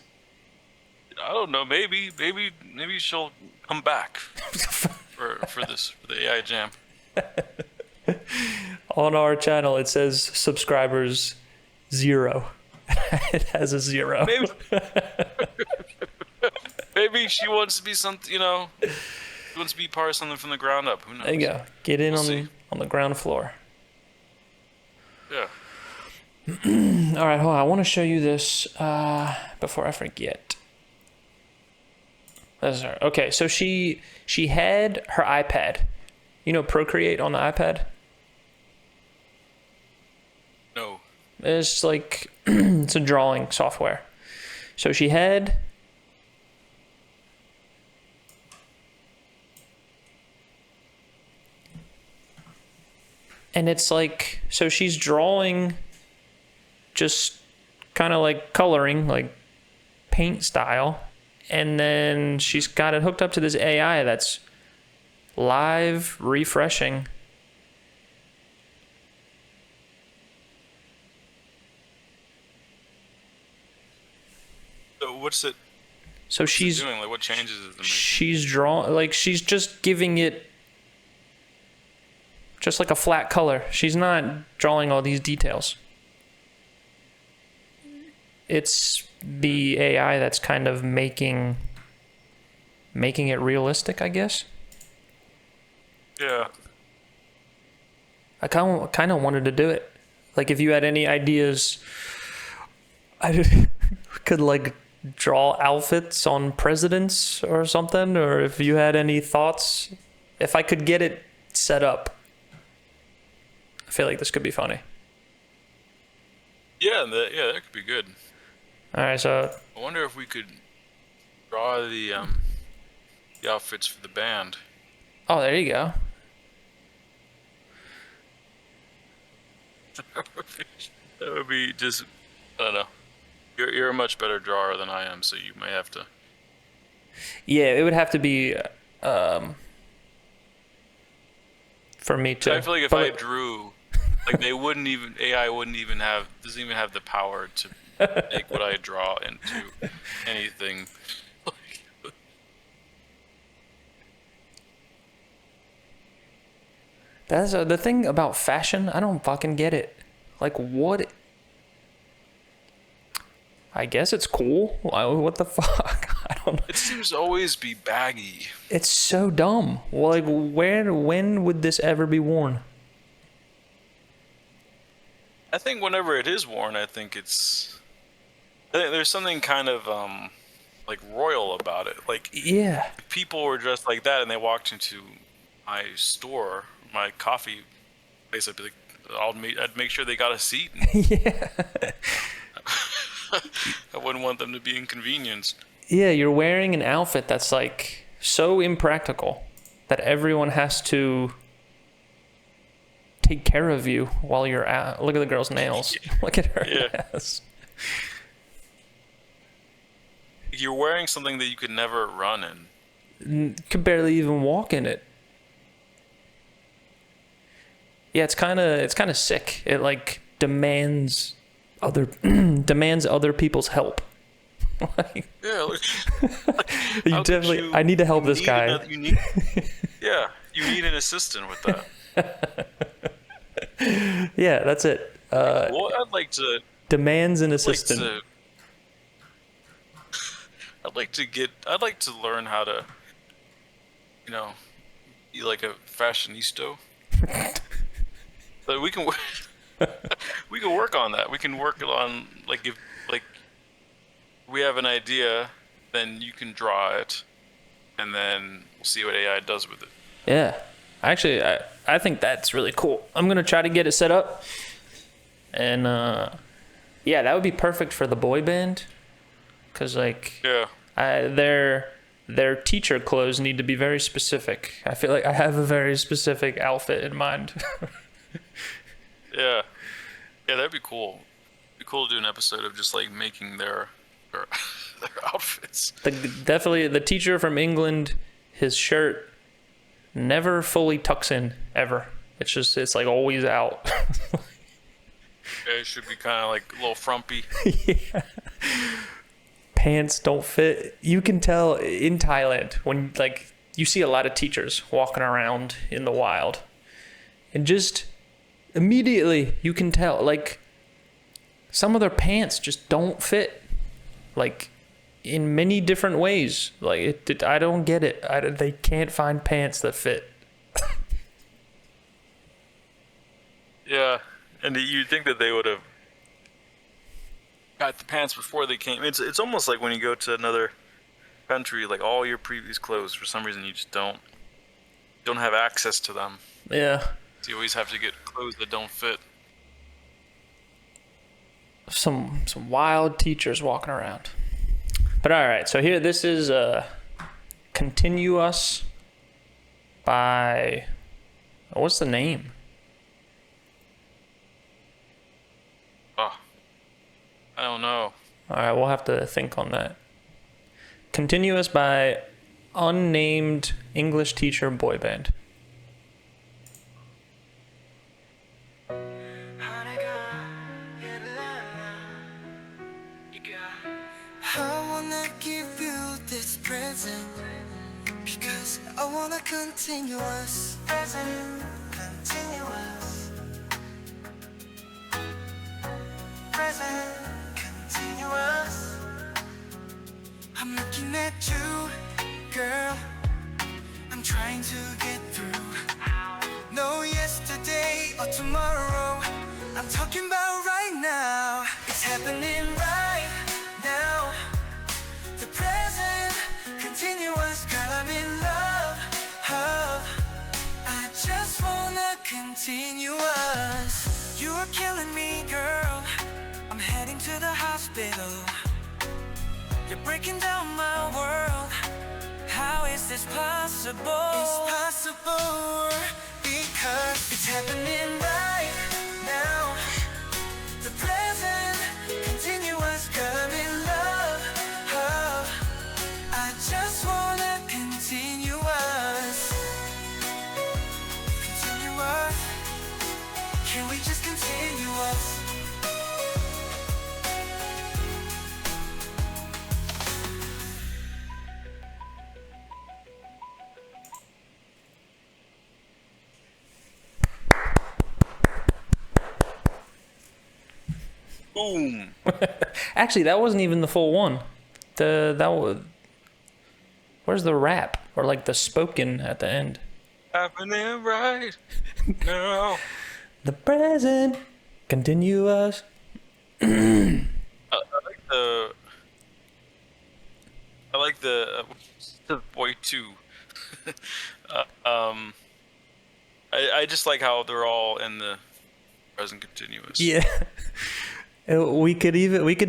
I don't know. Maybe she'll come back for the AI jam. On our channel, it says subscribers 0. It has a 0. Maybe she wants to be something. She wants to be part of something from the ground up. Who knows? There you go. Get in We'll on the ground floor. Yeah. All right, hold on. I want to show you this before I forget. That's her. Okay, so she had her iPad. You know Procreate on the iPad? No. It's like it's a drawing software. So she had and it's like, so she's drawing just kind of like coloring, like paint style, and then she's got it hooked up to this AI that's live refreshing. So what's it? So she's doing? Like, what changes is it making? She's drawing, like she's just giving it just like a flat color. She's not drawing all these details. It's the AI that's kind of making it realistic, I guess. Yeah. I kind of wanted to do it. Like, if you had any ideas, I could like draw outfits on presidents or something, or if you had any thoughts, if I could get it set up, I feel like this could be funny. Yeah, that could be good. All right, so I wonder if we could draw the the outfits for the band. Oh, there you go. That would be just, I don't know. You're a much better drawer than I am, so you may have to. Yeah, it would have to be for me to. I feel like if I drew, like AI doesn't even have the power to make what I draw into anything. That's the thing about fashion. I don't fucking get it. Like, what? I guess it's cool. What the fuck? I don't know. It seems to always be baggy. It's so dumb. Well, like, when would this ever be worn? I think whenever it is worn, I think there's something kind of like royal about it. Like, Yeah. if people were dressed like that and they walked into my store, my coffee place, I'd be like, I'd make sure they got a seat. Yeah. I wouldn't want them to be inconvenienced. Yeah, you're wearing an outfit that's like so impractical that everyone has to take care of you while you're out. Look at the girl's nails. Look at her nails. You're wearing something that you could never run in. Could barely even walk in it. Yeah, it's kind of sick. It like demands other people's help. Like, Yeah, look, you how could definitely. you- I need to help you this need guy. you need an assistant with that. Yeah, that's it. Well, I'd like to. Demands an assistant. I'd like to learn how to, be like a fashionista. But we can work on that. We can work on if we have an idea, then you can draw it, and then we'll see what AI does with it. Yeah, actually, I think that's really cool. I'm gonna try to get it set up, and yeah, that would be perfect for the boy band, cause like their teacher clothes need to be very specific. I feel like I have a very specific outfit in mind. Yeah, that'd be cool. It'd be cool to do an episode of just like making their outfits. Definitely the teacher from England, his shirt never fully tucks in ever. It's like always out. It should be kind of like a little frumpy. Yeah. Pants don't fit. You can tell in Thailand when like you see a lot of teachers walking around in the wild, and just immediately you can tell like some of their pants just don't fit, like in many different ways. Like I don't get it. They can't find pants that fit. Yeah, and you'd think that they would have got the pants before they came. It's almost like when you go to another country, like all your previous clothes, for some reason you just don't have access to them. Yeah. So you always have to get clothes that don't fit. Some wild teachers walking around. But all right, so here this is Continue Us by what's the name? Oh, I don't know. All right, we'll have to think on that. Continue Us by unnamed English teacher boy band. Because I wanna continue us, present, continuous, present, continuous. I'm looking at you, girl. I'm trying to get through. No yesterday or tomorrow. I'm talking about right now. It's happening right now. The present, continuous, girl, I'm in love. Oh, I just wanna continue us. You are killing me, girl. I'm heading to the hospital. You're breaking down my world. How is this possible? possible because it's happening right now. The present, continuous, coming love. Oh, I just wanna continuous. Continuous. Can we just continuous? Boom. Actually, that wasn't even the full one. Where's the rap or like the spoken at the end? Happening right now. The present continuous. I like the boy too. I just like how they're all in the present continuous. Yeah. We could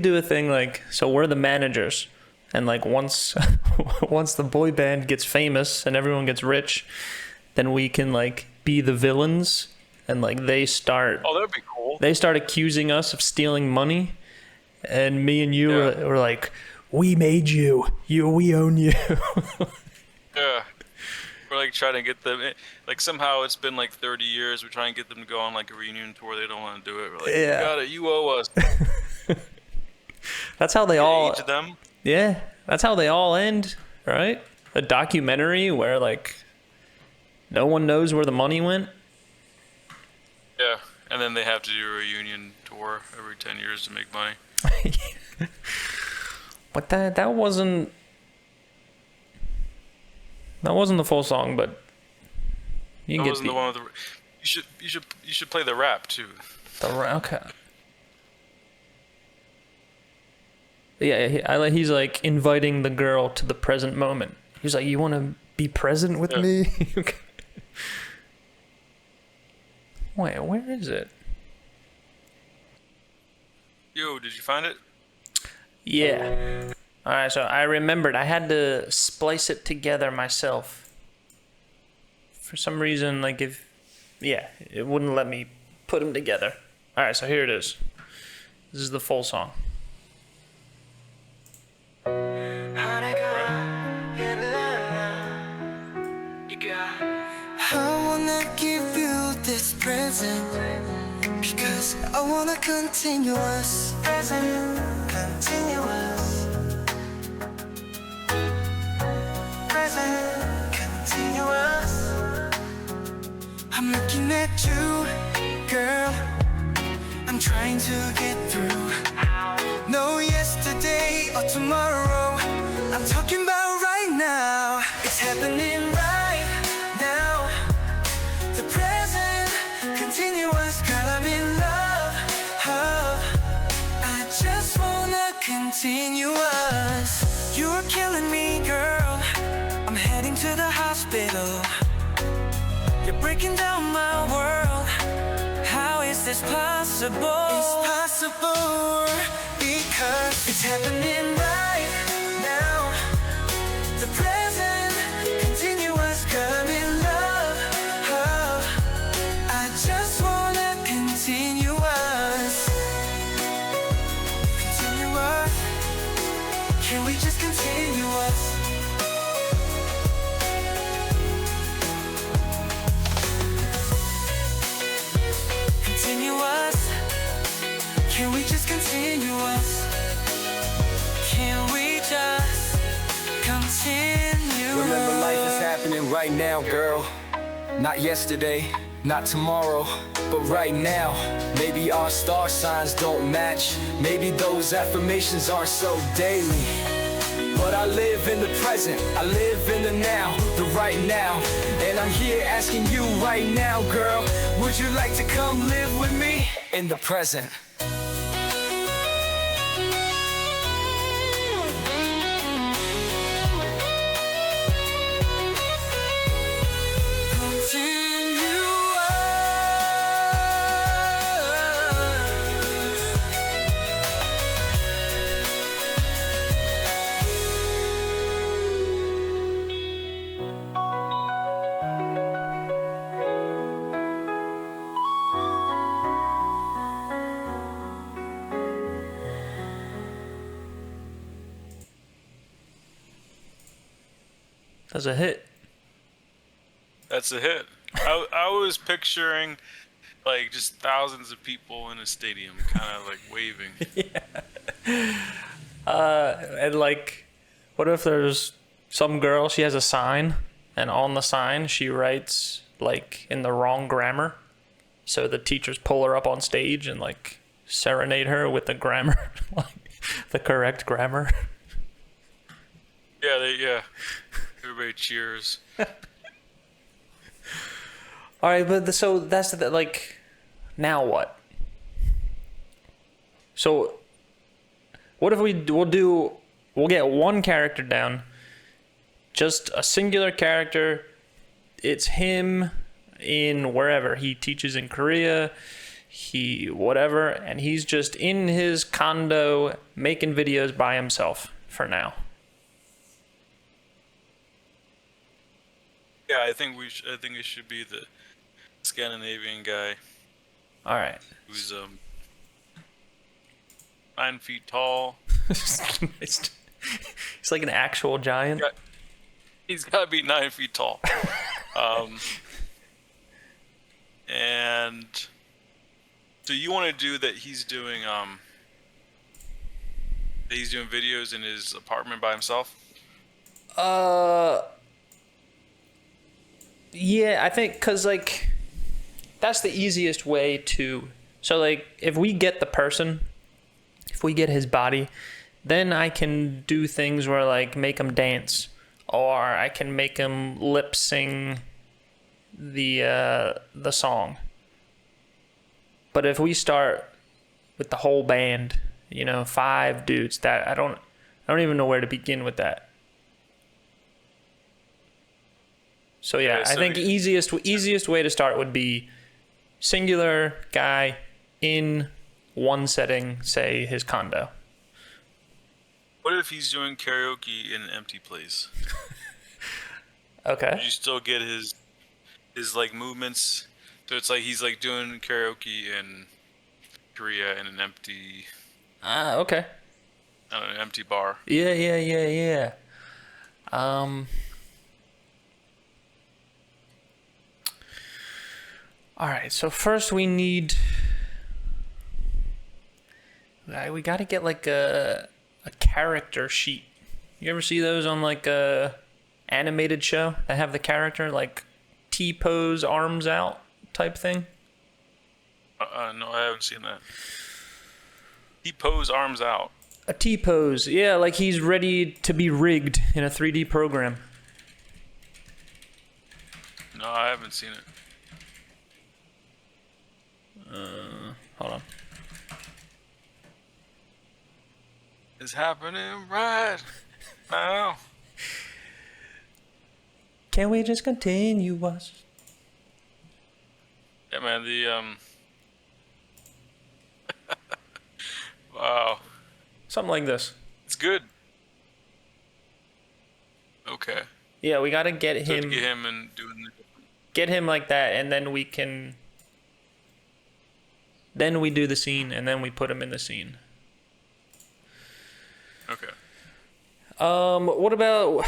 do a thing like, so we're the managers, and like once the boy band gets famous and everyone gets rich, then we can like be the villains, and like they start. Oh, that'd be cool. They start accusing us of stealing money, and me and you were like, we made you, we own you. Yeah. We're like trying to get them, like somehow it's been like 30 years. We're trying to get them to go on like a reunion tour. They don't want to do it. We're like, Yeah. You got it. You owe us. That's how they all. Each of them. Yeah, that's how they all end, right? A documentary where like no one knows where the money went. Yeah, and then they have to do a reunion tour every 10 years to make money. But that wasn't the full song, but you can That get wasn't the one with the. You should play the rap too. okay. Yeah, he's like inviting the girl to the present moment. He's like, "You want to be present with me?" Wait, where is it? Yo, did you find it? Yeah. All right, so I remembered I had to splice it together myself. For some reason, like it wouldn't let me put them together. All right, so here it is. This is the full song. I wanna give you this present because I wanna continuous. Present, continuous. Present, continuous. I'm looking at you, girl. I'm trying to get through. No yesterday or tomorrow. I'm talking about right now. It's happening right now. The present, continuous, girl, I'm in love. Oh, I just wanna continuous. You're killing me, girl. I'm heading to the hospital. You're breaking down my world. How is this possible? It's possible because it's happening right now. The present, continuous, coming love. Oh, I just wanna continuous. Continuous. Can we just continuous? Continuous. Can we just continuous? Can we just continue? Remember, life is happening right now, girl. Not yesterday, not tomorrow, but right now. Maybe our star signs don't match. Maybe those affirmations aren't so daily. But I live in the present, I live in the now, the right now. And I'm here asking you right now, girl, would you like to come live with me in the present? That's a hit. That's a hit. I was picturing like just thousands of people in a stadium, kind of like waving. And like, what if there's some girl, she has a sign, and on the sign she writes like in the wrong grammar, so the teachers pull her up on stage and like serenade her with the grammar, like the correct grammar. Yeah. Everybody cheers. All right, but so that's the, like, now what? So, what if we'll get one character down, just a singular character. It's him in wherever he teaches in Korea, whatever, and he's just in his condo making videos by himself for now. Yeah, I think it should be the Scandinavian guy All right. who's 9 feet tall. It's like an actual giant. He's got to be 9 feet tall. And so you want to do that? He's doing videos in his apartment by himself. Yeah, I think because like that's the easiest way to. So like if we get the person, if we get his body, then I can do things where like make him dance, or I can make him lip sing the song. But if we start with the whole band, 5 dudes, that I don't even know where to begin with that. So yeah, Okay, so I think easiest way to start would be singular guy in one setting, say his condo. What if he's doing karaoke in an empty place? Okay. Would you still get his like movements? So it's like he's like doing karaoke in Korea in an empty, Okay. an empty bar. Yeah. All right, so first we got to get like a character sheet. You ever see those on like a animated show that have the character like T-pose, arms out type thing? No, I haven't seen that. He pose arms out. A T-pose, yeah, like he's ready to be rigged in a 3D program. No, I haven't seen it. Hold on. It's happening right now. Can we just continue us? Yeah, man. Wow, Something like this. it's good. Okay. Yeah, we gotta get So him. to get him and doing Get him like that, and then we do the scene, and then we put him in the scene. okay. What about,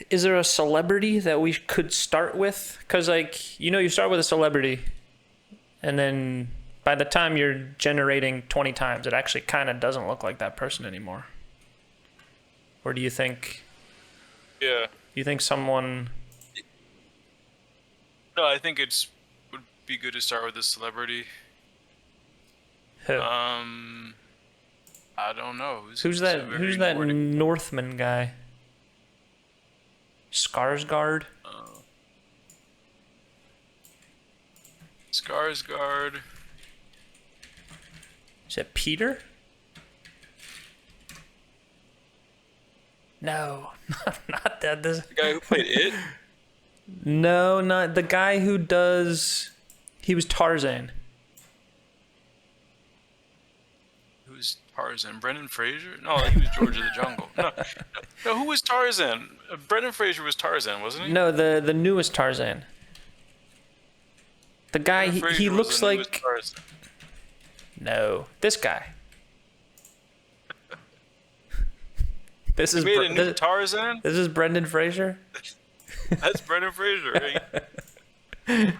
is there a celebrity that we could start with? Because like, you start with a celebrity, and then by the time you're generating 20 times, it actually kind of doesn't look like that person anymore. Or do you think Yeah. someone... No, I think would be good to start with a celebrity. Who? I don't know. Who's that Northman guy? Skarsgård? Skarsgård. Is it Peter? No, not that. The guy who played it? No, not the guy who does. He was Tarzan. Who's Tarzan? Brendan Fraser? No, he was George of the Jungle. No, who was Tarzan? Brendan Fraser was Tarzan, wasn't he? No, the newest Tarzan. The guy Brendan he Fraser was looks the newest like. Tarzan. No, this guy. This He is made a new Tarzan? This is Brendan Fraser. That's Brendan Fraser. Right?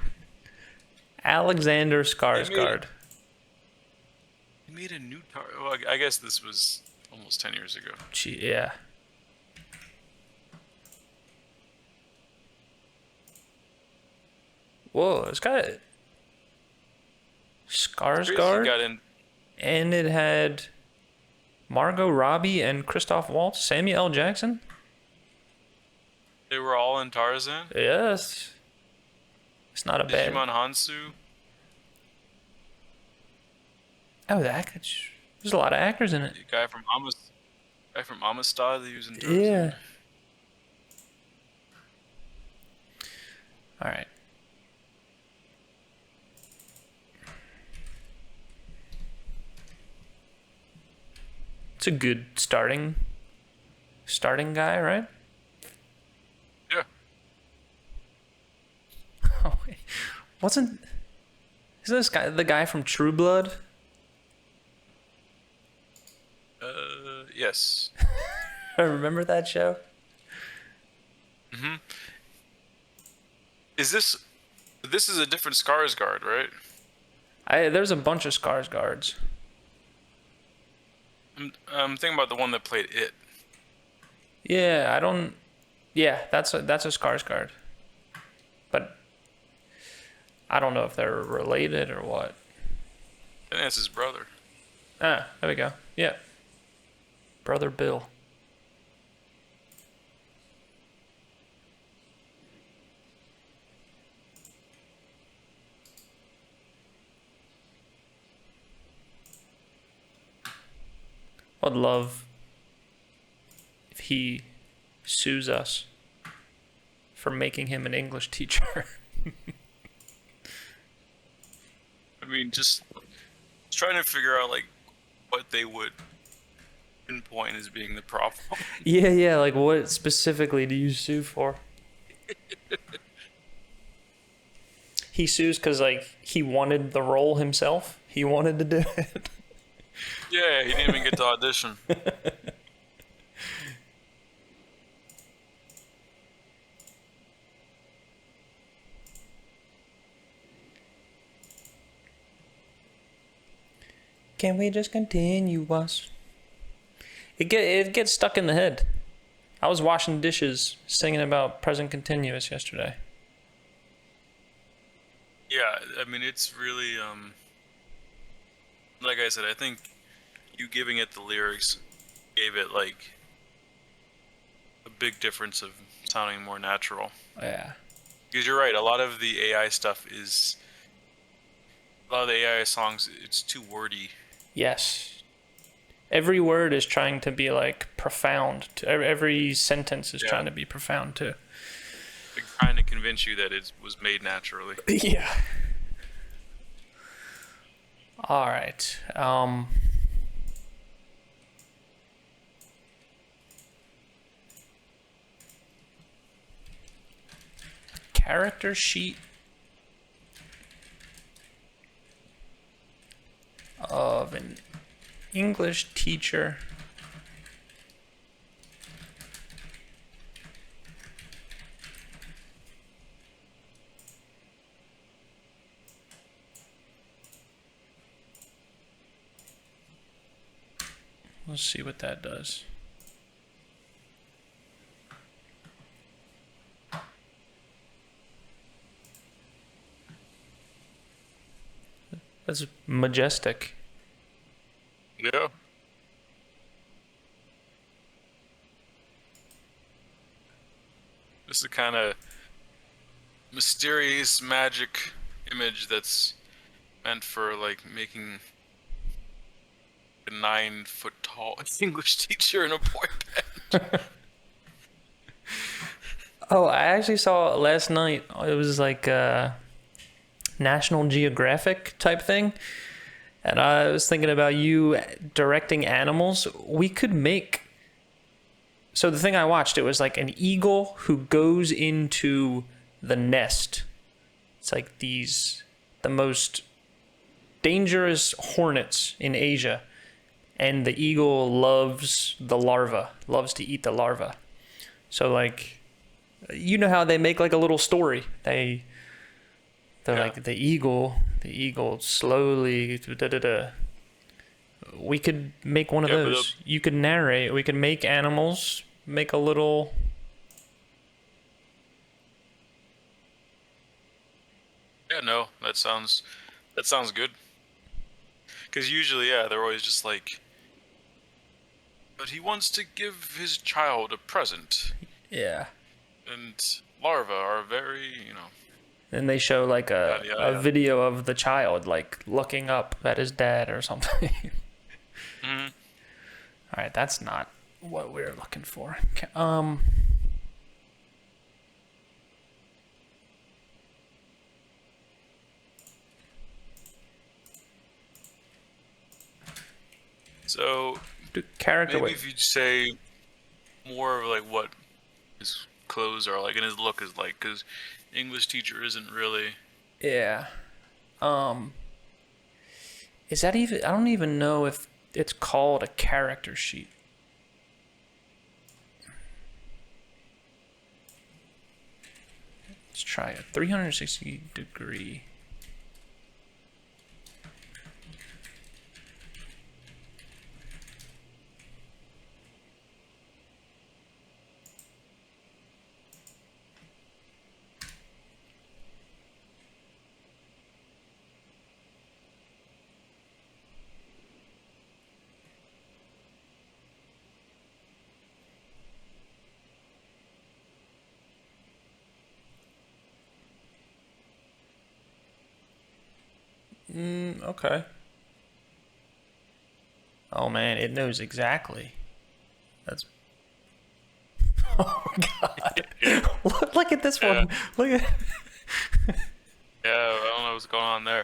Alexander Skarsgård. He made a new Tarzan. Well, I guess this was almost 10 years ago. Gee, yeah. Whoa, it's got Skarsgård, Got in. and it had Margot Robbie and Christoph Waltz, Samuel L. Jackson. They were all in Tarzan. Yes, it's not a bad. Digimon Hansu. Oh, there's a lot of actors in it. The guy from Amistad that he was in Tarzan. Yeah. All right. It's a good starting guy, right? Yeah. Oh, wait. Isn't this guy the guy from True Blood? Yes. I remember that show. Is this is a different Skarsgård, right? There's a bunch of Skarsgårds. I'm thinking about the one that played it. Yeah, that's a Skarsgård. But I don't know if they're related or what. I think that's his brother. Ah, there we go. Yeah. Brother Bill. I'd love if he sues us for making him an English teacher. I mean, just trying to figure out like what they would pinpoint as being the problem. Yeah, like what specifically do you sue for? He sues because like he wanted the role himself. He wanted to do it. Yeah, he didn't even get to audition. Can we just continue us? It gets stuck in the head. I was washing dishes singing about present continuous yesterday. Yeah, I mean, it's really, like I said, I think you giving it the lyrics gave it, like, a big difference of sounding more natural. Yeah. Because you're right, a lot of the AI songs, it's too wordy. Yes. Every word is trying to be, like, profound. Every sentence is trying to be profound, too. Like, trying to convince you that it was made naturally. Yeah. All right. Character sheet of an English teacher. Let's see what that does. That's majestic. Yeah. This is the kind of mysterious magic image that's meant for like making a 9-foot tall English teacher in a boy band. Oh, I actually saw last night. It was like a National Geographic type thing. And I was thinking about you directing animals. We could make... So the thing I watched, it was like an eagle who goes into the nest. It's like the most dangerous hornets in Asia. and the eagle loves the larva, loves to eat the larva. So like, you know how they make like a little story. They're like the eagle slowly. We could make one of those. You could narrate. We could make animals. Make a little. Yeah, no, that sounds good. Because usually, they're always just like, but he wants to give his child a present. Yeah. And larvae are very, Then they show like a video of the child like looking up at his dad or something. Mm-hmm. All right, that's not what we're looking for. So character maybe weight. if you'd say more of like what his clothes are like and his look is like, because English teacher isn't really. Yeah. Is that even? I don't even know if it's called a character sheet. Let's try a 360-degree. Okay. Oh man, it knows exactly. That's. Oh god! Look at this one. Look at. Yeah, I don't know what's going on there.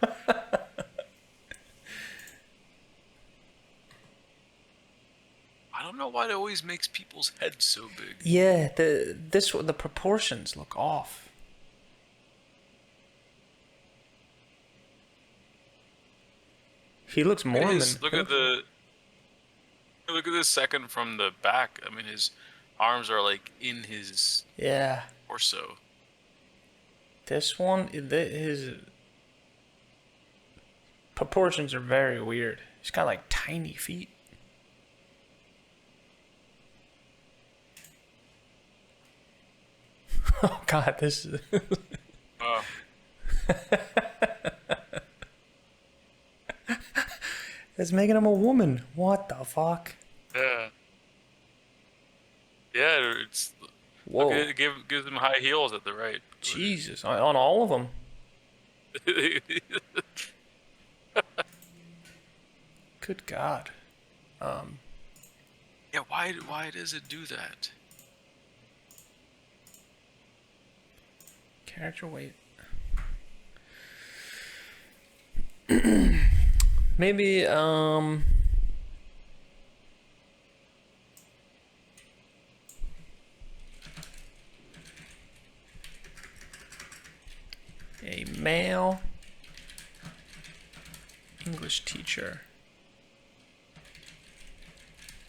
I don't know why it always makes people's heads so big. Yeah, the proportions look off. He looks Mormon. Look at this second from the back. I mean, his arms are like in his torso. This one, his proportions are very weird. He's got like tiny feet. Oh god, this is. It's making him a woman. What the fuck? Yeah. Yeah, it's. Whoa. It gives him high heels at the right. Jesus, on all of them. Good God. Yeah, why does it do that? Character weight. Maybe a male English teacher.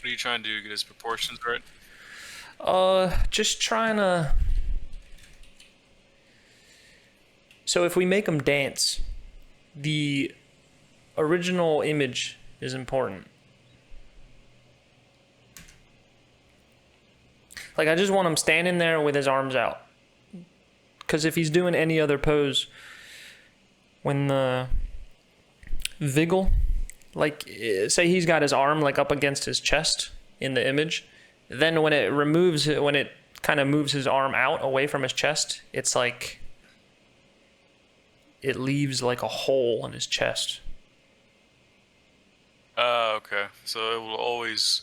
What are you trying to do? Get his proportions right? Just trying to. So if we make them dance, the original image is important. Like, I just want him standing there with his arms out. Because if he's doing any other pose, when the Viggle, like, say he's got his arm like up against his chest in the image, then when it kind of moves his arm out away from his chest, it's like it leaves like a hole in his chest. Okay. So it'll always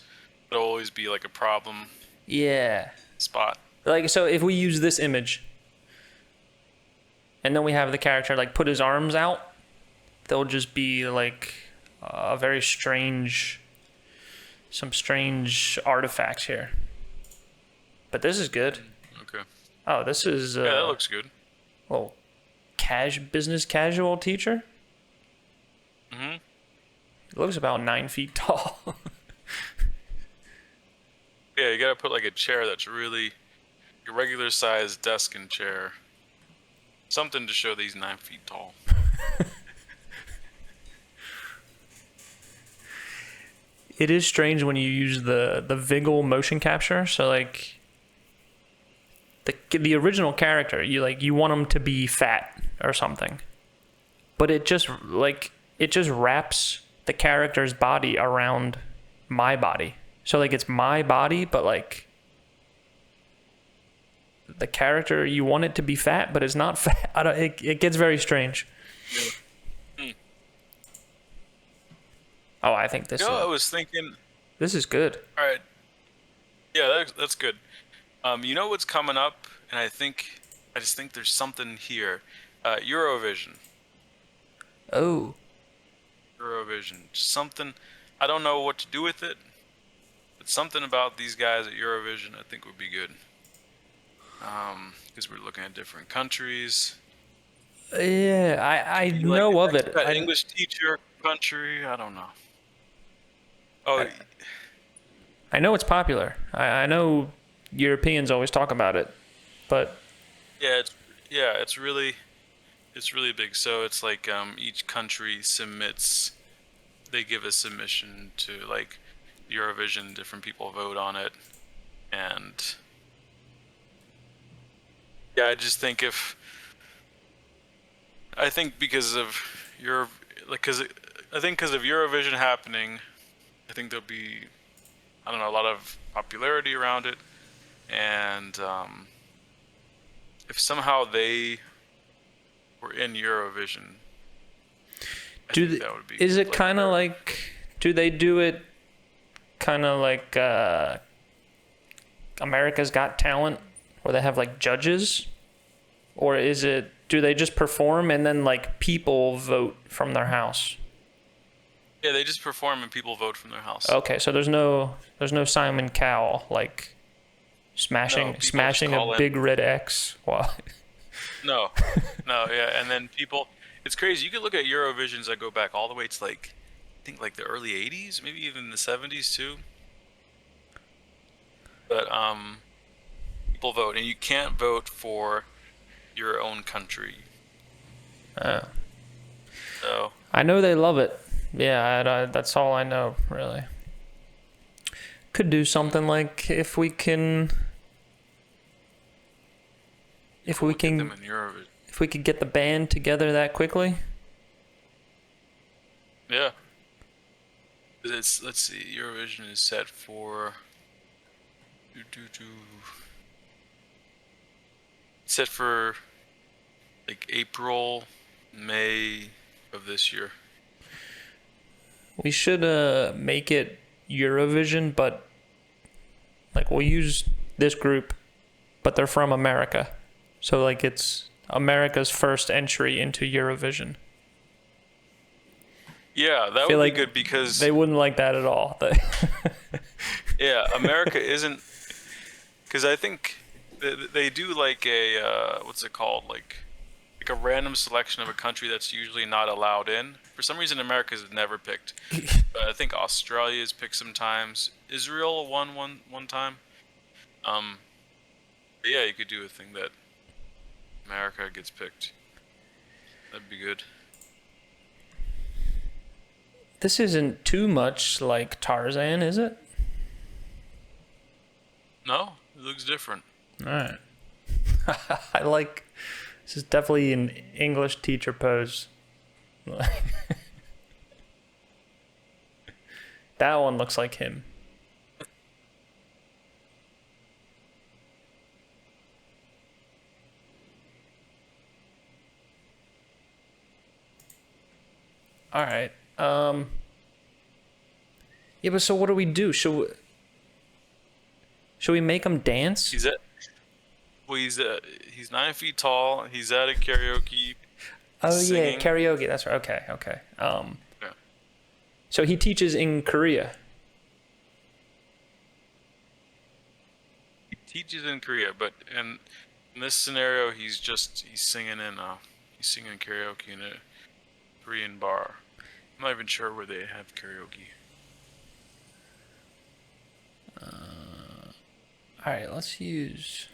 be like a problem. Yeah. Spot. Like, so if we use this image, and then we have the character like put his arms out, they'll just be like a very strange, some strange artifacts here. But this is good. Okay. Oh, this is yeah, that looks good. Well, business casual teacher. Mm-hmm. He looks about 9 feet tall. you gotta put like a chair that's really a regular sized desk and chair. Something to show that he's 9 feet tall. It is strange when you use the Viggle motion capture. So like the original character, you want him to be fat or something, but it just wraps the character's body around my body. So like it's my body, but like the character, you want it to be fat, but it's not fat. It gets very strange. Oh, I think this. I was thinking. This is good. All right. Yeah, that's good. You know what's coming up, and I just think there's something here. Eurovision. Oh. Eurovision. Something. I don't know what to do with it, but something about these guys at Eurovision I think would be good. Because we're looking at different countries. Yeah, I know of it. English teacher country. I don't know. Oh, I know it's popular. I know Europeans always talk about it, but it's really big. So it's like each country submits. They give a submission to like Eurovision. Different people vote on it, and yeah, I just think because of because of Eurovision happening, I think there'll be, I don't know, a lot of popularity around it, and if somehow they were in Eurovision, that would be. Is it kind of like? Do they do it kind of like America's Got Talent, where they have like judges, or is it? Do they just perform and then like people vote from their house? Yeah, they just perform and people vote from their house. Okay, so there's no Simon Cowell like smashing a big red X. Wow. No, yeah, and then people. It's crazy. You could look at Eurovisions that go back all the way to like, I think like the early '80s, maybe even the '70s too. But people vote, and you can't vote for your own country. Oh. So I know they love it. Yeah, that's all I know, really. Could do something like if we can get them in Eurovision. If we could get the band together that quickly. Yeah. Let's see. Eurovision is set for. It's set for like April, May of this year. We should make it Eurovision, but like we'll use this group, but they're from America. So like it's America's first entry into Eurovision. Yeah, that would be good because they wouldn't like that at all. Yeah, America isn't, because I think they do like a what's it called, like a random selection of a country that's usually not allowed in. For some reason, America's never picked. But I think Australia's picked sometimes. Israel won one time. But yeah, you could do a thing that America gets picked. That'd be good. This isn't too much like Tarzan, is it? No, it looks different. All right. I like. This is definitely an English teacher pose. That one looks like him. All right. Yeah, but so what do we do? Should we make him dance? He's 9 feet tall. He's at a karaoke. Oh singing. yeah, karaoke. That's right. Okay. Yeah. So he teaches in Korea. He teaches in Korea, but in this scenario, he's singing karaoke in a Korean bar. I'm not even sure where they have karaoke. All right, let's use.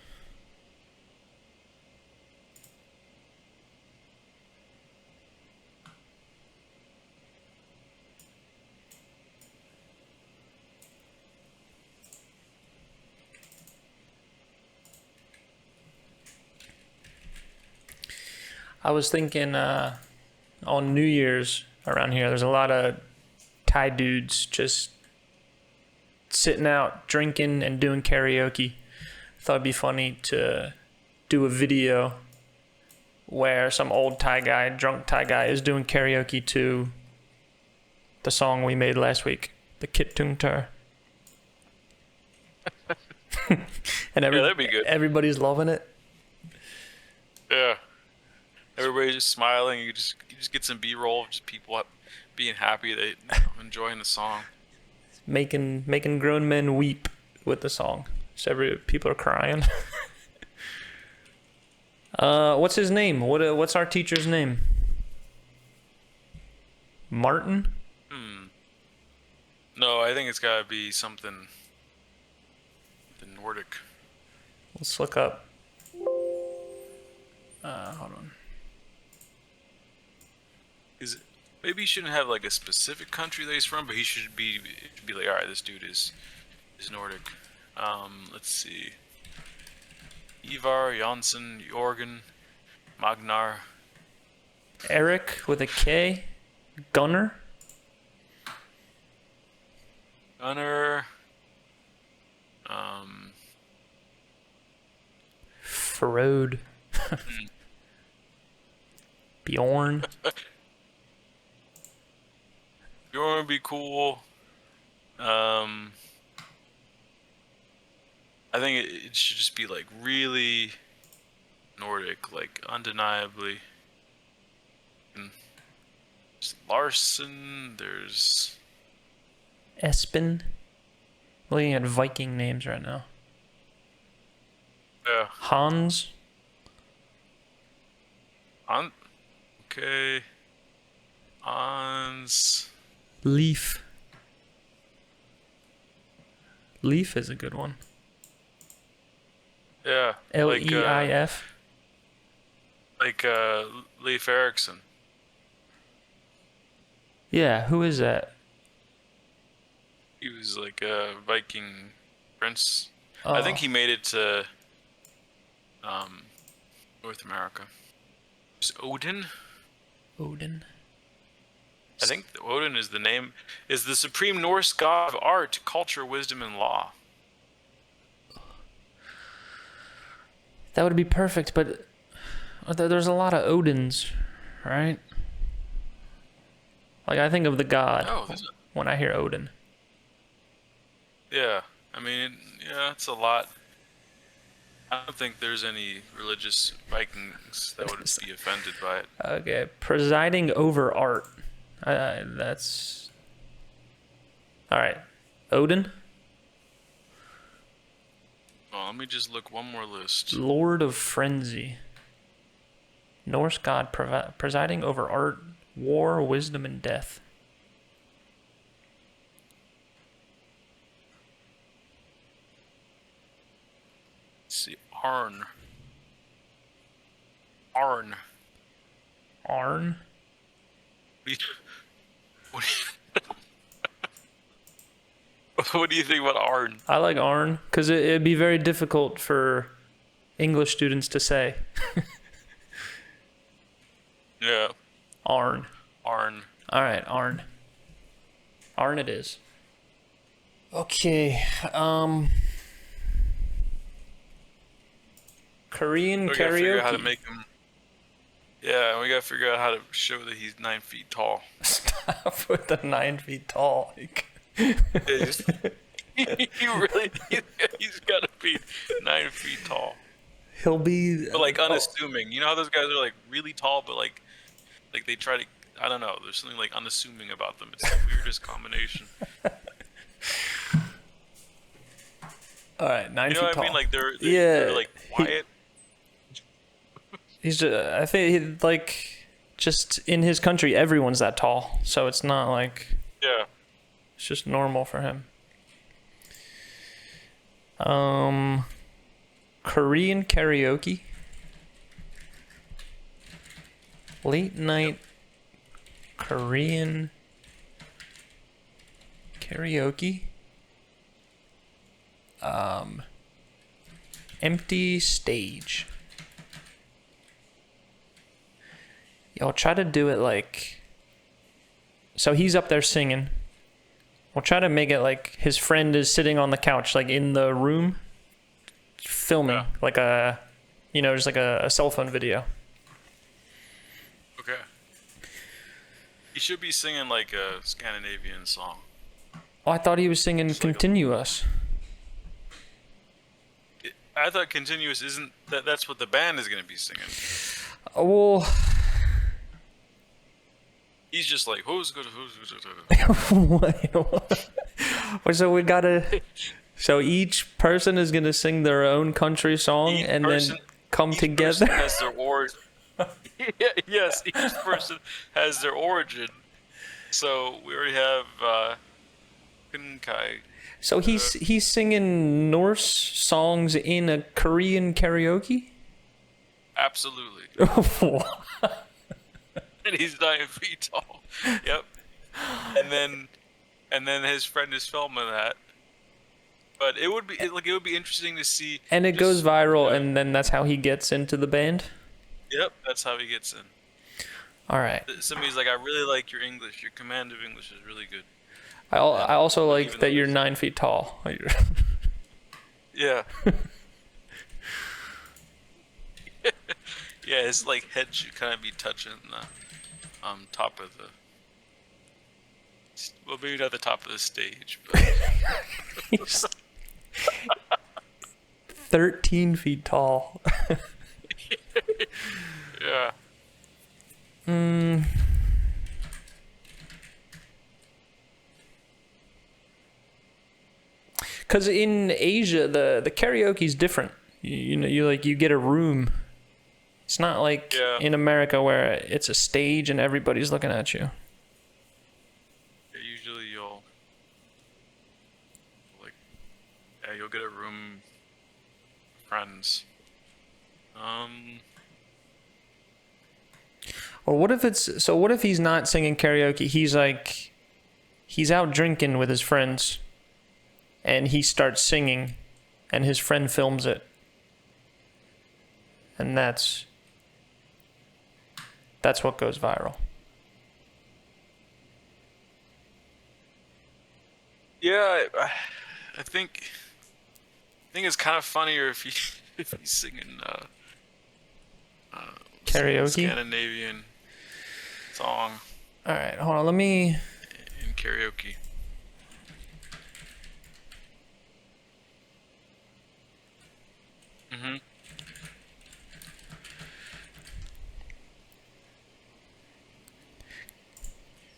I was thinking on New Year's around here, there's a lot of Thai dudes just sitting out drinking and doing karaoke. Thought it'd be funny to do a video where some old Thai guy, drunk Thai guy, is doing karaoke to the song we made last week, the Kit Tung Tur. And that'd be good. Everybody's loving it. Yeah. Everybody's just smiling. You just get some B-roll of just people being happy, they enjoying the song. Making grown men weep with the song. So people are crying. What's his name? What's our teacher's name? Martin? No, I think it's gotta be something the Nordic. Let's look up. Hold on. Maybe he shouldn't have like a specific country that he's from, but he should be like, all right, this dude is Nordic. Let's see. Ivar, Jonsson, Jorgen, Magnar. Eric with a K. Gunnar. Gunnar. Frode. Bjorn. Bjorn would be cool. I think it should just be like really Nordic, like undeniably. And there's Larson, there's Espen. Looking at Viking names right now. yeah. Hans. Okay. Hans. Leaf. Leaf is a good one. Yeah. Leif. Like Leif Erikson. Yeah, who is that? He was like a Viking prince. Oh. I think he made it to North America. Is Odin? Odin. I think Odin is the supreme Norse god of art, culture, wisdom, and law. That would be perfect, but there's a lot of Odins, right? Like, I think of the god when I hear Odin. Yeah, I mean, yeah, it's a lot. I don't think there's any religious Vikings that would be offended by it. Okay, presiding over art. That's... Alright, Odin? Well, let me just look one more list. Lord of Frenzy. Norse god presiding over art, war, wisdom, and death. Let's see, Arne. Arne. Arne? What do you think about Arne? I like Arne, because it'd be very difficult for English students to say. Yeah. Arne. Arne. Alright, Arne. Arne it is. Okay, Korean We gotta figure out how to karaoke. make him. Yeah, we gotta figure out how to show that he's 9 feet tall. Stop with the 9 feet tall. He really, he's gotta be 9 feet tall. He'll be... But like unassuming. You know how those guys are like really tall, but like they try to. I don't know. There's something like unassuming about them. It's the weirdest combination. Alright, 9 You know feet what tall. I mean? Like they're like quiet. He's just, I think, like, just in his country, everyone's that tall. So it's not like... Yeah. It's just normal for him. Korean karaoke. Late night Korean karaoke. Empty stage. Y'all try to do it like... So he's up there singing. We'll try to make it like his friend is sitting on the couch, like in the room, filming, Yeah. like a, you know, just like a cell phone video. Okay. You should be singing like a Scandinavian song. Oh, I thought he was singing Just like a- Continuous. I thought Continuous isn't that's what the band is going to be singing. Oh, well, He's just like, who's good? wait, so we gotta. So each person is gonna sing their own country song Each and person- then come Each together. person has their origin. Yes, each person has their origin. So we already have Kunkai. So he's singing Norse songs in a Korean karaoke. Absolutely. And he's 9 feet tall. Yep. And then his friend is filming that. But it would be interesting to see. And it just, goes viral, yeah. and then that's how he gets into the band. Yep, that's how he gets in. All right. Somebody's like, I really like your English. Your command of English is really good. I also like even that though you're there's- 9 feet tall. Yeah. Yeah, his like head should kind of be touching the top of the. Well, maybe not the top of the stage, but He's 13 feet tall. yeah. Because in Asia, the karaoke's different. You know, you get a room. It's not like Yeah. in America where it's a stage and everybody's looking at you. Usually you'll you'll get a room, friends. Or what if he's not singing karaoke? He's out drinking with his friends and he starts singing and his friend films it. And that's what goes viral. Yeah, I think it's kind of funnier if if he's singing Karaoke? Scandinavian song All right, hold on. Let me. in karaoke. Mhm.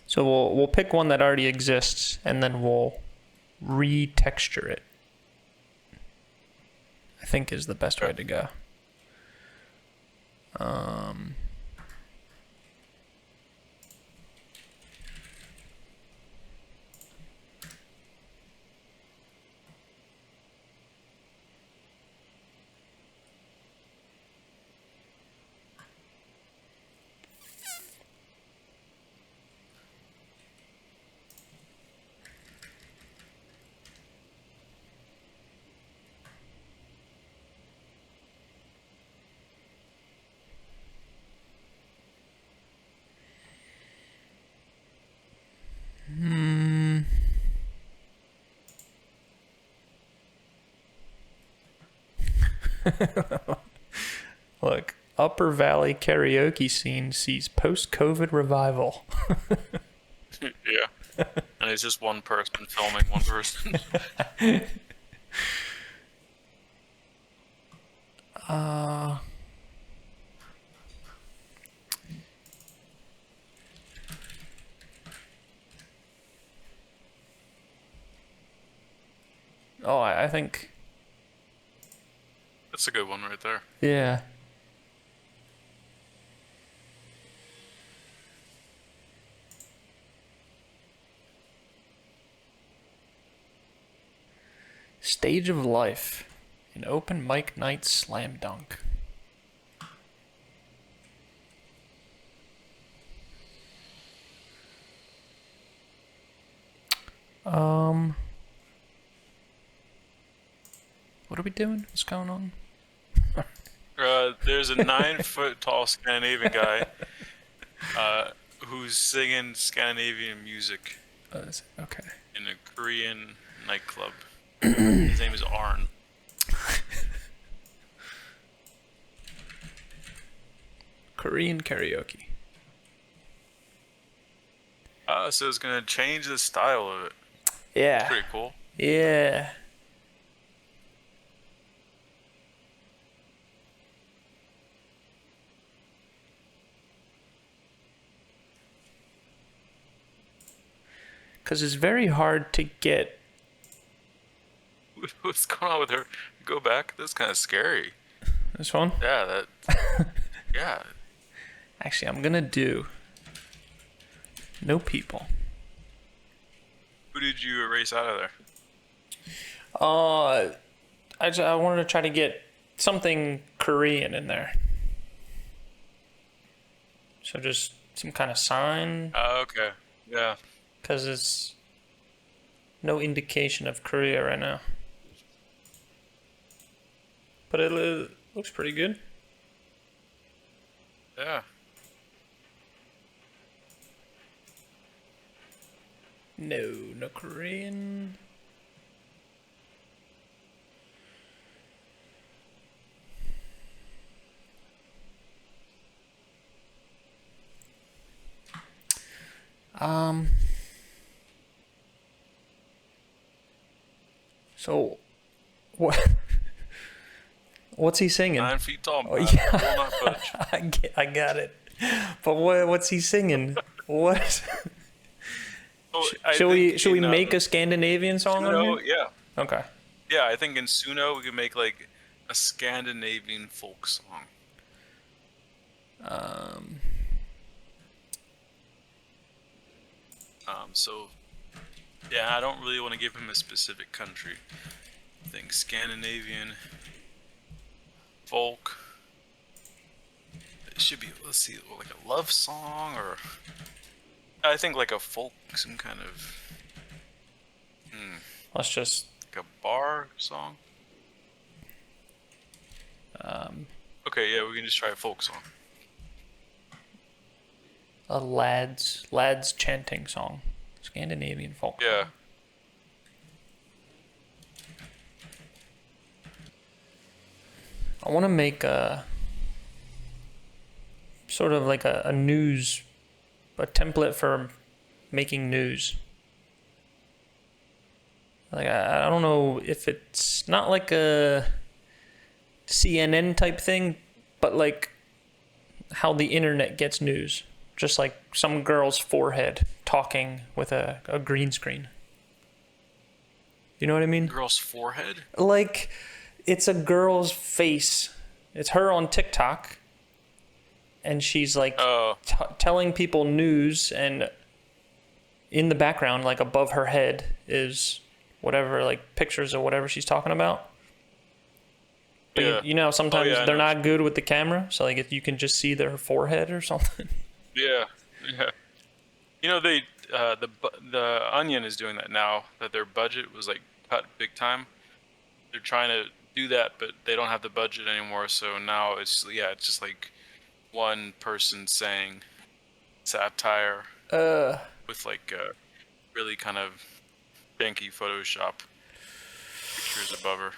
So we'll pick one that already exists and then we'll retexture it. I think is the best way to go. Look, Upper Valley karaoke scene sees post-COVID revival. Yeah. And it's just one person filming one person. Oh, I think, That's a good one right there. yeah. Stage of Life. An open mic night slam dunk. What are we doing? What's going on? There's a 9-foot tall Scandinavian guy who's singing Scandinavian music Okay. in a Korean nightclub. His name is Arne. Korean karaoke. So it's gonna change the style of it. Yeah. Pretty cool. Yeah. Because it's very hard to get. What's going on with her? Go back. That's kind of scary. This one? Yeah, that. Yeah. Actually, I'm gonna do no people. Who did you erase out of there? I wanted to try to get something Korean in there. So just some kind of sign, Okay. Yeah. because it's no indication of Korea right now. But it looks pretty good. Yeah. No Korean. So, what? What's he singing? 9 feet tall. Oh, Man. yeah. Will not budge. I got it. But what's he singing? What? Oh, I Should we think in, make a Scandinavian song on Suno, here? yeah. Okay. Yeah, I think in Suno we could make like a Scandinavian folk song. So yeah, I don't really want to give him a specific country. I think Scandinavian folk. It should be, let's see, like a love song, or I think like a folk, some kind of Let's just like a bar song. Okay, yeah, we can just try a folk song. a lads chanting song. Scandinavian folk Yeah. song. I want to make a sort of like a template for making news. Like I don't know if it's not like a CNN type thing, but like how the internet gets news. Just like some girl's forehead talking with a green screen. You know what I mean? Girl's forehead? Like it's a girl's face. It's her on TikTok. And she's like telling people news, and in the background, like above her head, is whatever, like pictures of whatever she's talking about. But Yeah. you know, sometimes I they're know. not good with the camera, so like if you can just see their forehead or something. Yeah, yeah. You know, the Onion is doing that now. That their budget was like cut big time. They're trying to do that, but they don't have the budget anymore. So now it's just like one person saying satire with like really kind of janky Photoshop pictures above her.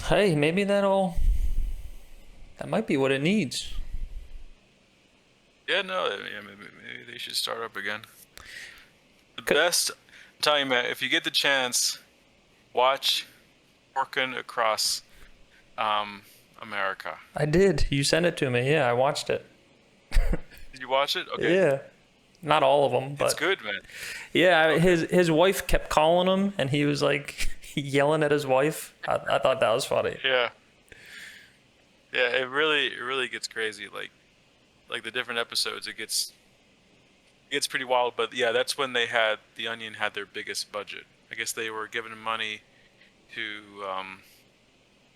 Hey, maybe that might be what it needs. Yeah, no, yeah, maybe they should start up again. The best, I'm telling you, man, if you get the chance, watch Working Across America. I did. You sent it to me. Yeah, I watched it. Did you watch it? Okay. Yeah. Not all of them, but It's good, man. yeah, his wife kept calling him, and he was like yelling at his wife. I thought that was funny. Yeah. Yeah, it really gets crazy. Like the different episodes, it gets pretty wild. But yeah, that's when the Onion had their biggest budget. I guess they were giving money to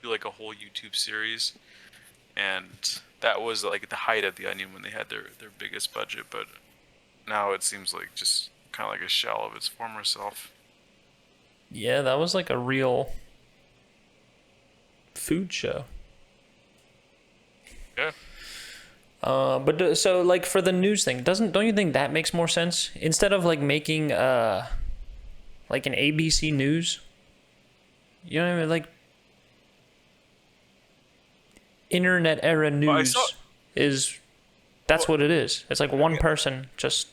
do like a whole YouTube series, and that was like the height of the Onion when they had their biggest budget. But now it seems like just kind of like a shell of its former self. Yeah, that was like a real food show. Yeah. So like for the news thing, don't you think that makes more sense instead of like making like an ABC News? You know what I mean? Like internet era news that's what it is. It's like one person just.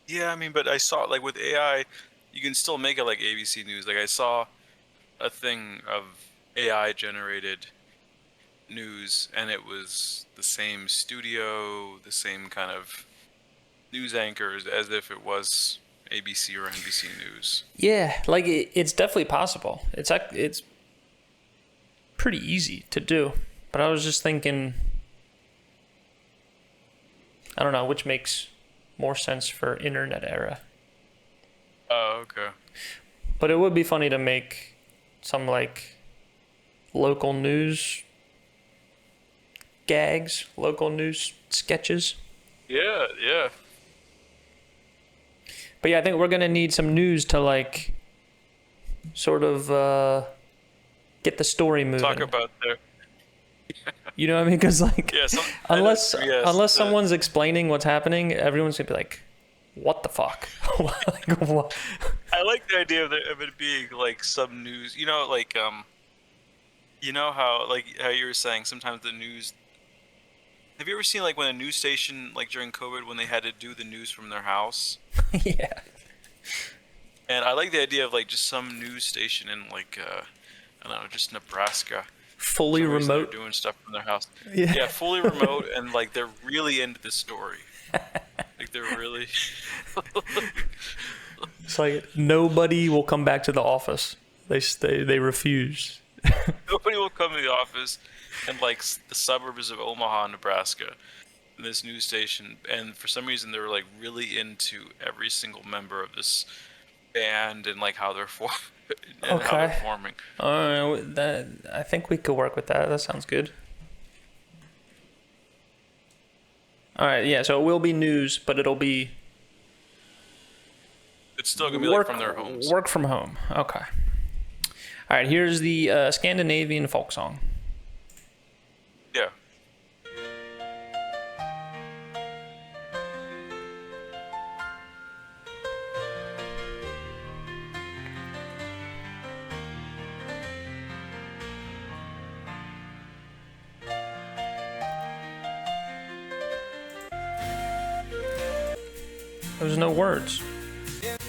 Yeah, I mean, but I saw like with AI, you can still make it like ABC News. Like I saw a thing of AI generated news, and it was the same studio, the same kind of news anchors as if it was ABC or NBC News. Yeah, like it's definitely possible. It's pretty easy to do. But I was just thinking, I don't know, which makes more sense for internet era. Oh, okay. But it would be funny to make some like local news gags, local news sketches. Yeah, yeah. But yeah, I think we're gonna need some news to like sort of get the story moving. Talk about their. You know what I mean? Because like, Yeah, unless someone's explaining what's happening, everyone's gonna be like, "What the fuck?" Like, what? I like the idea of it being like some news. You know, like you know how you were saying sometimes the news. Have you ever seen like when a news station like during COVID when they had to do the news from their house? Yeah. And I like the idea of like just some news station in like I don't know, just Nebraska. Fully For some reason remote. they're doing stuff from their house. Yeah. Yeah, fully remote, and like they're really into the story. Like they're really. It's like nobody will come back to the office. They refuse. Nobody will come to the office in like the suburbs of Omaha, Nebraska, in this news station, and for some reason they're like really into every single member of this band and like how they're how they're forming. I think we could work with that. That sounds good. All right, yeah. So it will be news, but it'll be It's still gonna be like from their homes. Work from home. Okay. All right. Here's the Scandinavian folk song. Yeah. There's no words.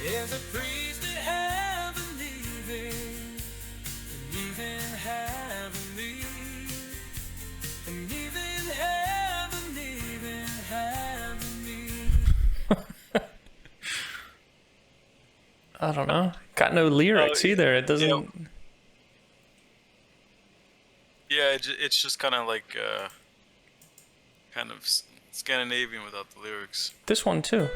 There's a priest that heaven leaving heaven leave, and even heaven leave. I don't know. Got no lyrics either. It doesn't. Yeah, it's just kind of like kind of Scandinavian without the lyrics. This one too.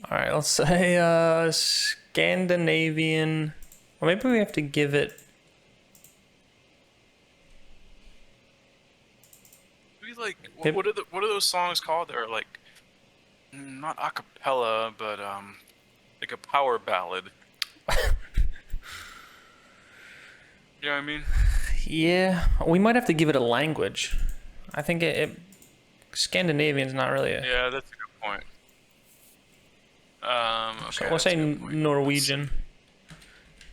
All right, let's say Scandinavian. Or maybe we have to give it. Maybe like what are those songs called? They're like not a cappella, but like a power ballad. You know what I mean? Yeah, we might have to give it a language. I think Scandinavian's not really a. Yeah, that's a good point. Okay. So we'll say Norwegian.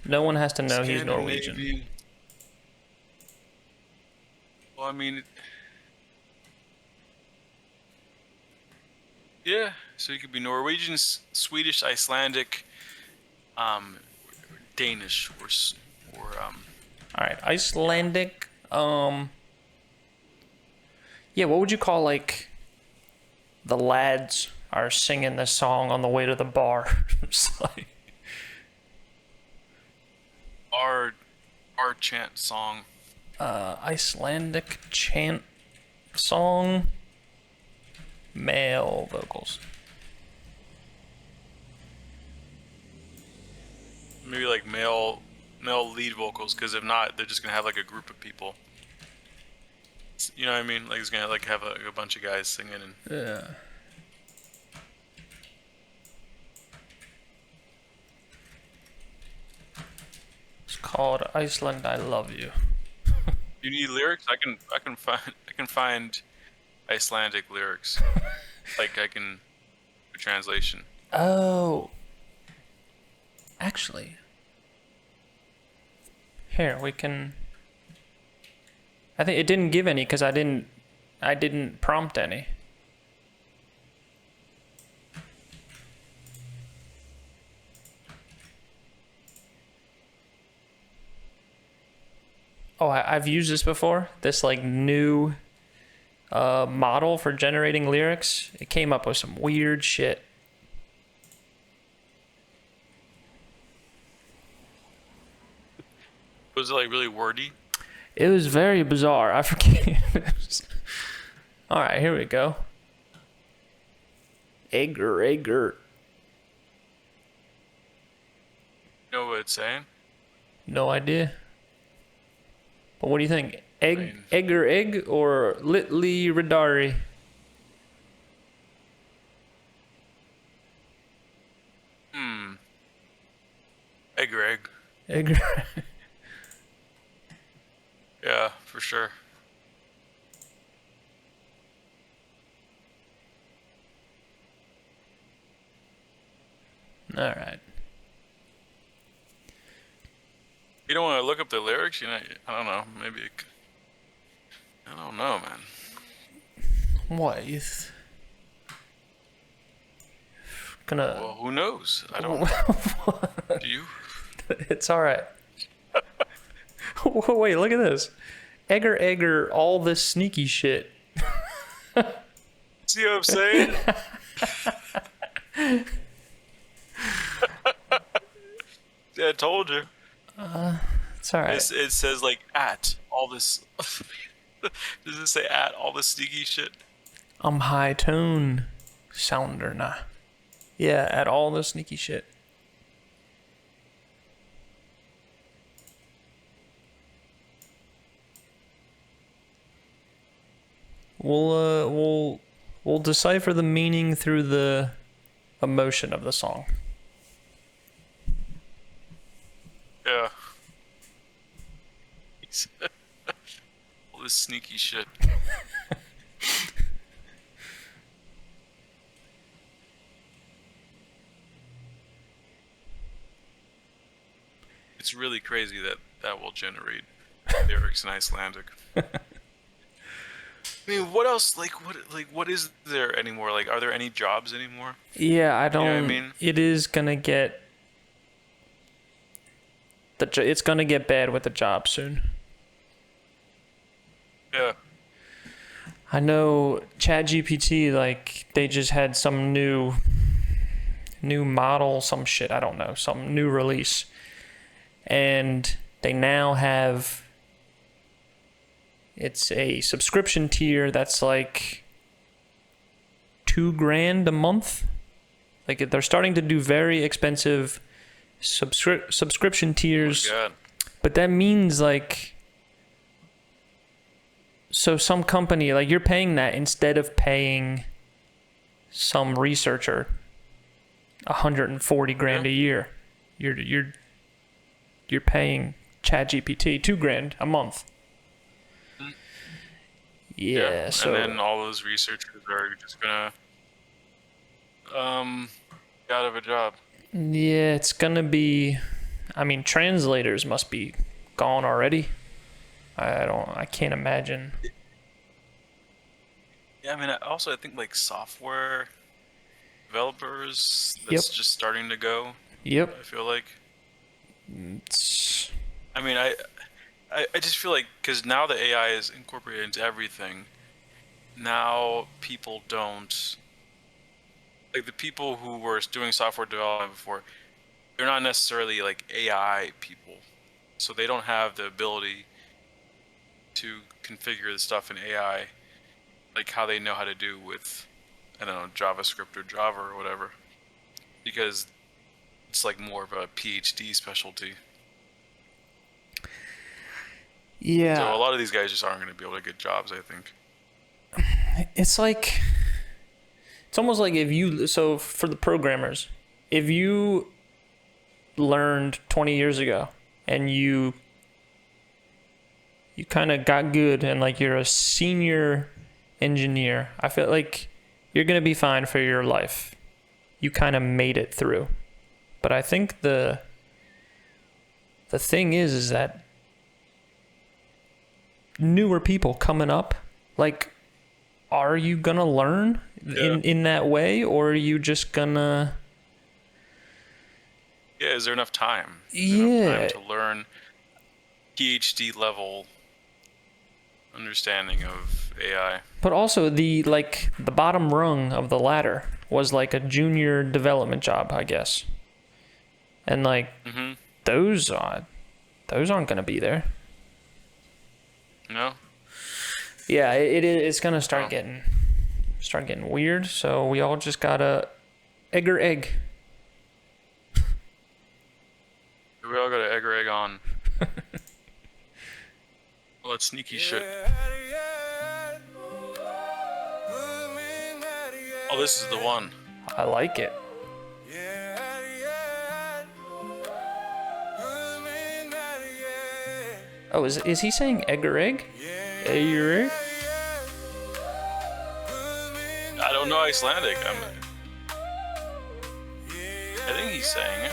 No one has to know he's Norwegian. Scandinavian. Well, I mean, yeah. So you could be Norwegian, Swedish, Icelandic, Danish, or All right, Icelandic. Yeah, what would you call like the lads are singing this song on the way to the bar? It's like, our chant song. Icelandic chant song. Male vocals. Maybe like male lead vocals, because if not, they're just gonna have like a group of people. You know what I mean? Like it's gonna like have a bunch of guys singing and. Yeah. It's called Iceland I Love You. You need lyrics? I can find Icelandic lyrics. Like I can do translation. Oh. Actually. Here, we can... I think it didn't give any because I didn't prompt any. Oh, I've used this before. This like new model for generating lyrics. It came up with some weird shit. Was it like really wordy? It was very bizarre. I forget. All right, here we go. Egger. You know what it's saying? No idea. But what do you think? Egg or Litli Radari? Egg. Egger. Yeah, for sure. All right. You don't want to look up the lyrics? You know, I don't know. Maybe. I don't know, man. What? Gonna. Well, who knows? I don't. Do you? It's all right. Wait, look at this. Egger, all this sneaky shit. See what I'm saying? Yeah, I told you. It's all right. It says like at all this. Does it say at all this sneaky shit? I'm high tone sounder nah. Yeah, at all the sneaky shit. We'll decipher the meaning through the emotion of the song. Yeah. All this sneaky shit. It's really crazy that will generate lyrics in Icelandic. I mean, what else? What is there anymore? Like, are there any jobs anymore? Yeah, I don't. You know what I mean? It is gonna get. It's gonna get bad with the job soon. Yeah. I know ChatGPT, like, they just had some new model, some shit, I don't know, some new release. And they now have, it's a subscription tier that's like $2,000 a month. Like, they're starting to do very expensive subscription tiers. Oh my God. But that means, like, so some company, like, you're paying that instead of paying some researcher $140,000 a year. You're paying ChatGPT $2,000 a month. Yeah, so. And then all those researchers are just gonna get out of a job. Yeah, it's gonna be. I mean, translators must be gone already. I can't imagine. Yeah, I mean, I think like software developers, that's just starting to go. Yep. I feel like. It's, I mean, I just feel like, because now the AI is incorporated into everything, now people don't, like, the people who were doing software development before, they're not necessarily like AI people. so they don't have the ability to configure the stuff in AI like how they know how to do with, I don't know, JavaScript or Java or whatever, because it's like more of a PhD specialty. Yeah. So a lot of these guys just aren't going to be able to get jobs, I think. It's like, it's almost like so for the programmers, if you learned 20 years ago and you kind of got good and like you're a senior engineer, I feel like you're going to be fine for your life. You kind of made it through. But I think the thing is that newer people coming up, like, are you gonna learn in that way, or are you just gonna? Yeah, is there enough time? Enough time to learn PhD level understanding of AI. But also the bottom rung of the ladder was like a junior development job, I guess. And like those aren't gonna be there. No. Yeah, it's gonna start getting weird. So we all just gotta egg or egg. We all got to egg or egg on. All that sneaky shit. Oh, this is the one. I like it. Oh, is he saying egg or egg? Egg or egg? I don't know Icelandic. I think he's saying it.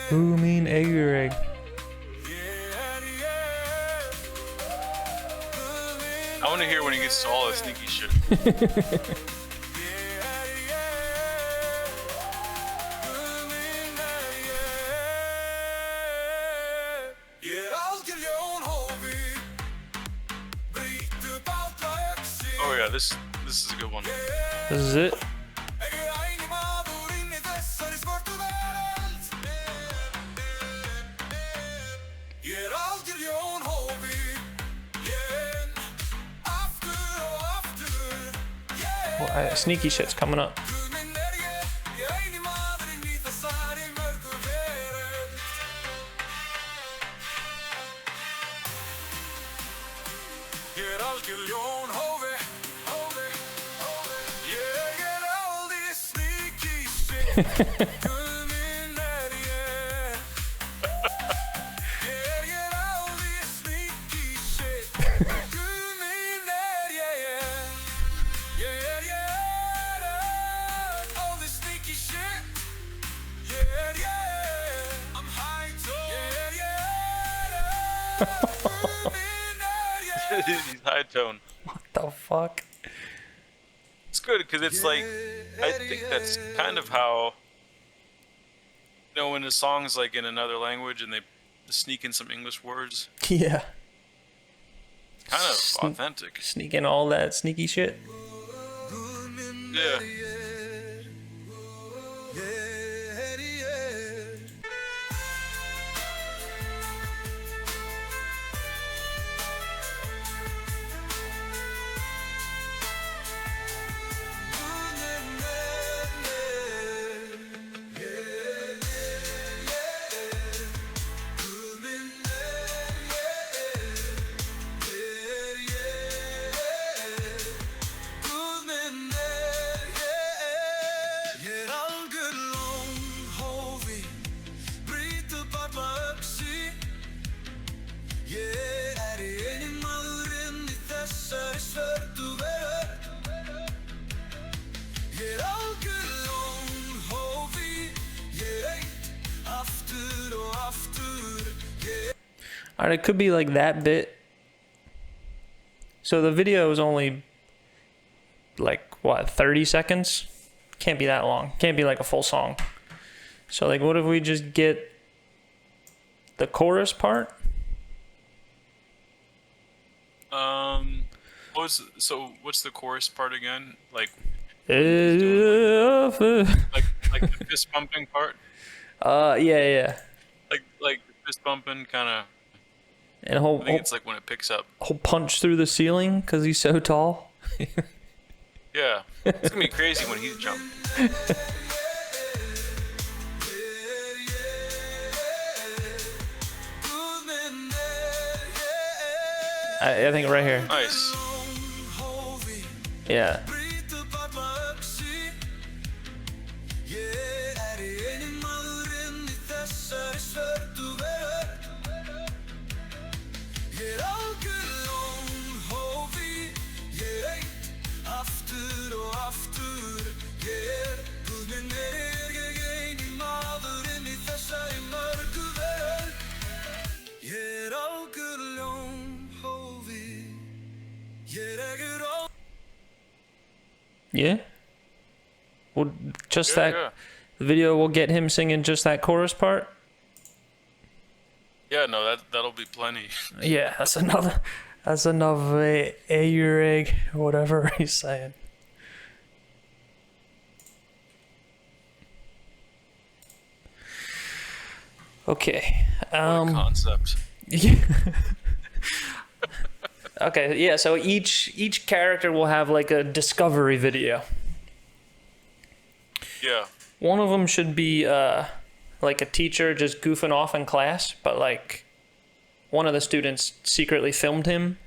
Who mean egg or egg? I want to hear when he gets to all that sneaky shit. Oh yeah, this is a good one. This is it. Well, sneaky shit's coming up. He's high tone. What the fuck? It's good because it's like, I think that's kind of how, you know, when a song's like in another language and they sneak in some English words, Yeah. kind of authentic. Sneak in all that sneaky shit. Yeah. Alright, it could be like that bit. So the video is only like what, 30 seconds? Can't be that long. Can't be like a full song. So like what if we just get the chorus part? What's the chorus part again? Like Oh, like the fist pumping part? Yeah. Like fist bumping kind of. And a I whole think it's like when it picks up. whole punch through the ceiling because he's so tall. Yeah, it's gonna be crazy when he's jumping. I think right here. Nice. Yeah. Yeah. Well, just that Yeah. the video will get him singing just that chorus part. Yeah, no, that'll be plenty. Yeah, that's enough a your egg, whatever he's saying. Okay. What a concept. Yeah. Okay, yeah, so each character will have like a discovery video. Yeah. One of them should be like a teacher just goofing off in class, but like one of the students secretly filmed him,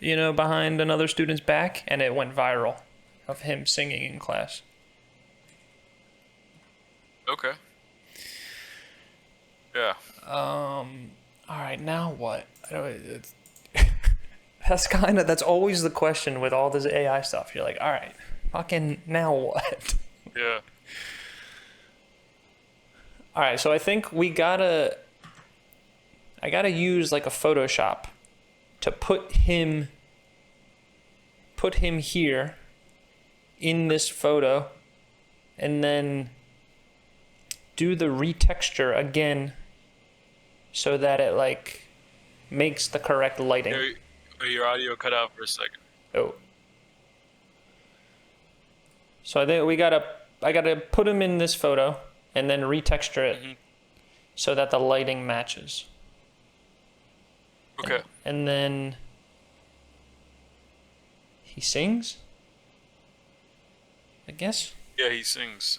behind another student's back, and it went viral of him singing in class. Okay. Yeah. All right, now what? That's always the question with all this AI stuff. You're like, all right, fucking now what? Yeah. All right, so I think I gotta use like a Photoshop to put him here in this photo, and then do the retexture again so that it like makes the correct lighting. Your audio cut out for a second. Oh. So I think I gotta put him in this photo and then retexture it so that the lighting matches. Okay. And then he sings, I guess. Yeah, he sings.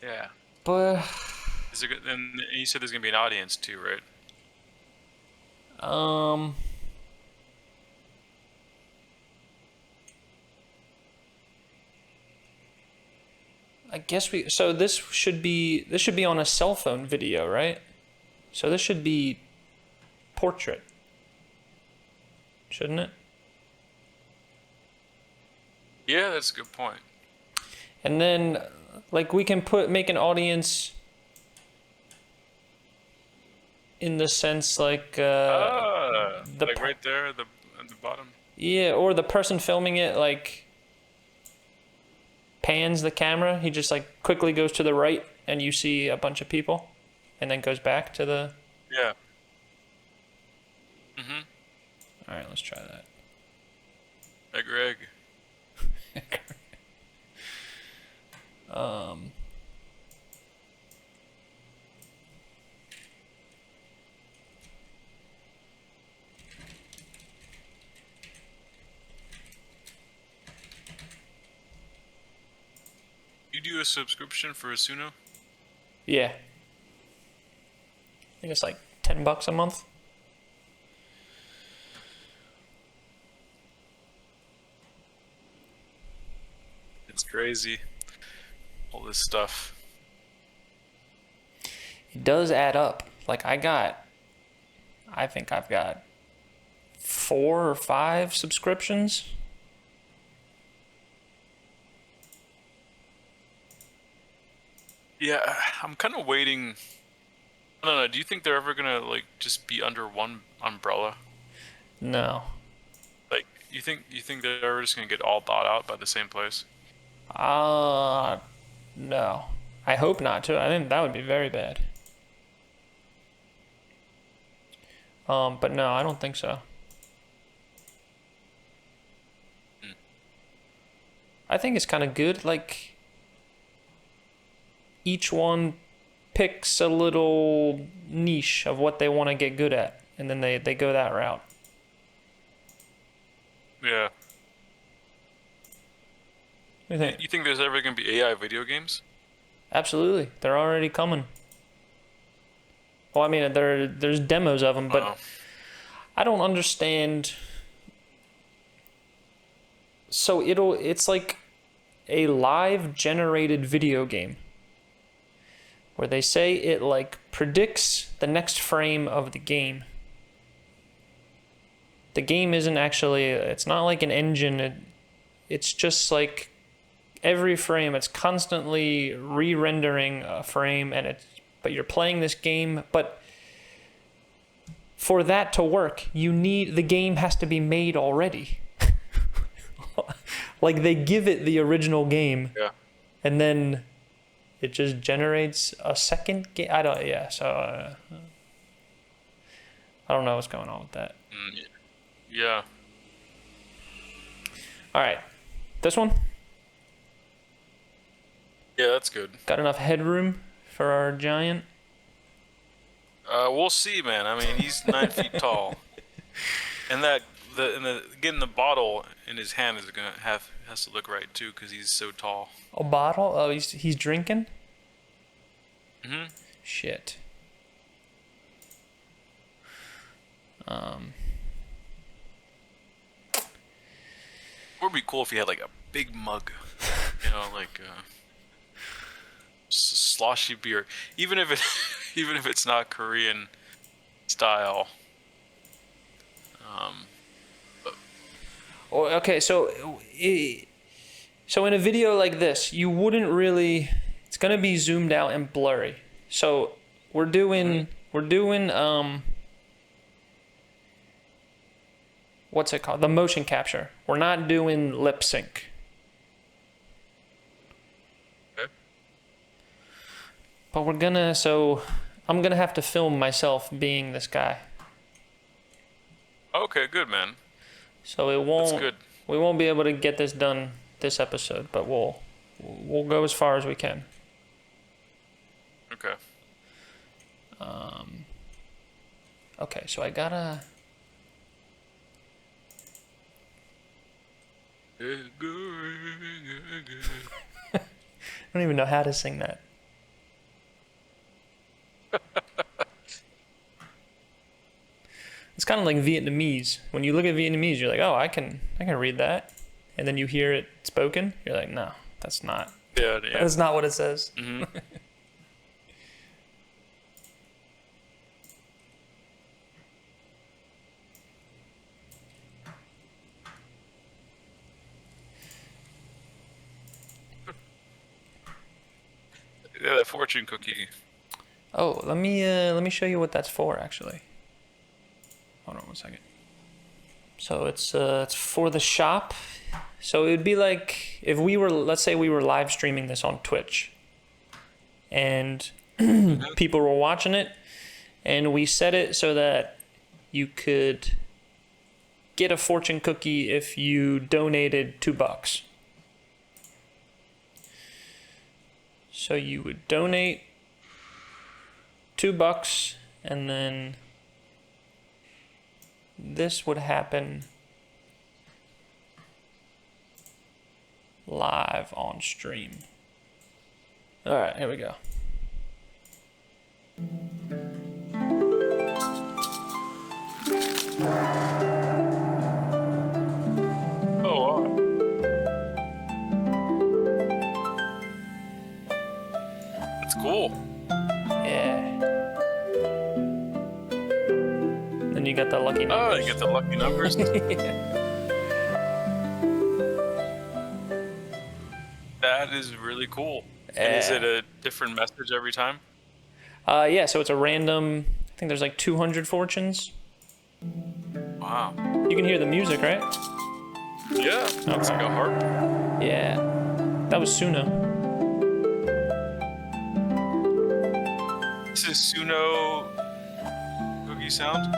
Yeah. But And you said there's gonna be an audience too, right? I guess so this should be on a cell phone video, right? So this should be portrait. Shouldn't it? Yeah, that's a good point. And then like we can make an audience in the sense like like right there at the bottom. Yeah, or the person filming it like pans the camera. He just like quickly goes to the right and you see a bunch of people and then goes back to the... Yeah. All right, let's try that. Hey, Greg. You do a subscription for a Suno? Yeah. I think it's like $10 a month. It's crazy. All this stuff. It does add up. Like I think I've got 4 or 5 subscriptions. Yeah, I'm kind of waiting. I don't know. Do you think they're ever gonna like just be under one umbrella? No. Like, you think they're ever just gonna get all bought out by the same place? No. I hope not too. I think that would be very bad. But no, I don't think so. I think it's kind of good. Like, each one picks a little niche of what they want to get good at, and then they go that route. Yeah. What do you think? You think there's ever going to be AI video games? Absolutely. They're already coming. Well, I mean, there's demos of them, but Oh. I don't understand. So it's like a live generated video game where they say it like predicts the next frame of the game. The game isn't actually, it's not like an engine. It's just like every frame, it's constantly re-rendering a frame, but you're playing this game, but for that to work, the game has to be made already. Like, they give it the original game, Yeah. and then it just generates a second game. I don't know what's going on with that. Yeah. All right, this one Yeah, that's good. got enough headroom for our giant. We'll see, man. I mean, he's 9 feet tall, and getting the bottle in his hand is has to look right too, because he's so tall. A bottle? Oh, he's drinking? Mhm. Shit. It would be cool if he had like a big mug, you know, like sloshy beer, even if even if it's not Korean style. Oh, okay, so in a video like this, you wouldn't really. It's gonna be zoomed out and blurry. So we're doing what's it called? The motion capture. We're not doing lip sync. Okay. But I'm gonna have to film myself being this guy. Okay, good, man. So it won't. That's good. We won't be able to get this done this episode, but we'll go as far as we can. Okay. Okay, so I gotta. I don't even know how to sing that. It's kind of like Vietnamese. When you look at Vietnamese, you're like, oh, I can read that, and then you hear it spoken, you're like, no, that's not. Yeah. That's not what it says. Mm-hmm. Yeah, that fortune cookie. Oh, let me show you what that's for, actually. Hold on one second. So it's for the shop. So it would be like if let's say we were live streaming this on Twitch, and people were watching it, and we set it so that you could get a fortune cookie if you donated $2. So you would donate $2, and then this would happen live on stream. All right, here we go. Oh, wow. That's cool. Yeah. Then you got the lucky Oh, numbers. you get the lucky numbers. That is really cool. And is it a different message every time? Yeah, so it's a random, I think there's like 200 fortunes. Wow. You can hear the music, right? Yeah. It's like a harp. Yeah. That was Suno. This is Suno cookie sound.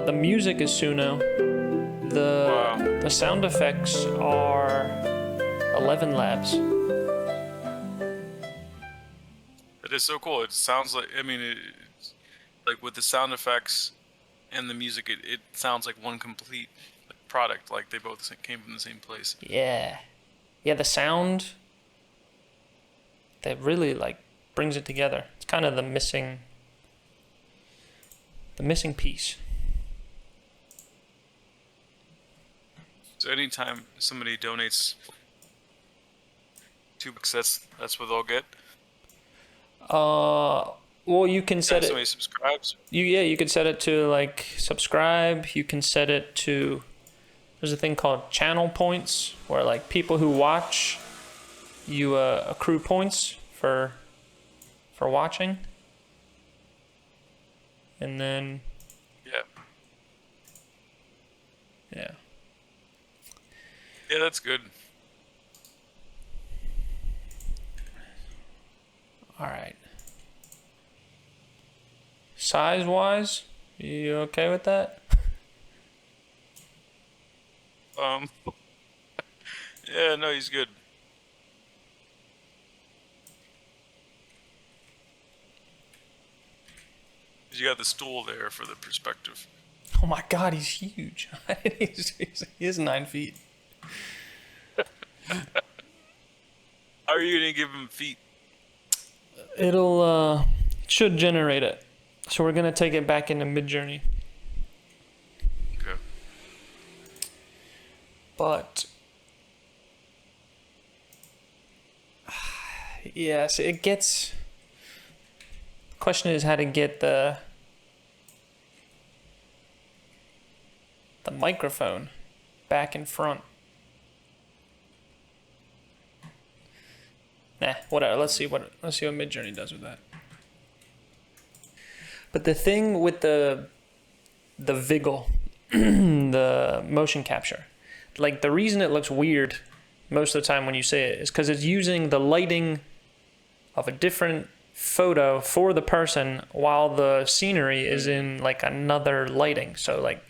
The music is Suno. The Wow. the sound effects are LumaLabs. It is so cool. It sounds like, I mean, like with the sound effects and the music, it sounds like one complete product. Like they both came from the same place. Yeah. Yeah, the sound that really like brings it together. It's kind of the missing piece. So anytime somebody donates $2, that's what they'll get. Well, you can set Somebody it. subscribes. You could set it to like subscribe. You can set it to. There's a thing called channel points, where like people who watch, you accrue points for watching. And then. Yeah. Yeah. Yeah, that's good. All right. Size-wise, you okay with that? Yeah, no, he's good. You got the stool there for the perspective. Oh my God, he's huge. He is 9 feet. How are you gonna give him feet? It'll should generate it. So we're gonna take it back into Midjourney. Okay. But yes, it gets. The question is how to get the microphone back in front. Nah, whatever. Let's see what Midjourney does with that. But the thing with the Viggle, the motion capture, like the reason it looks weird most of the time when you say it is because it's using the lighting of a different photo for the person while the scenery is in like another lighting. So like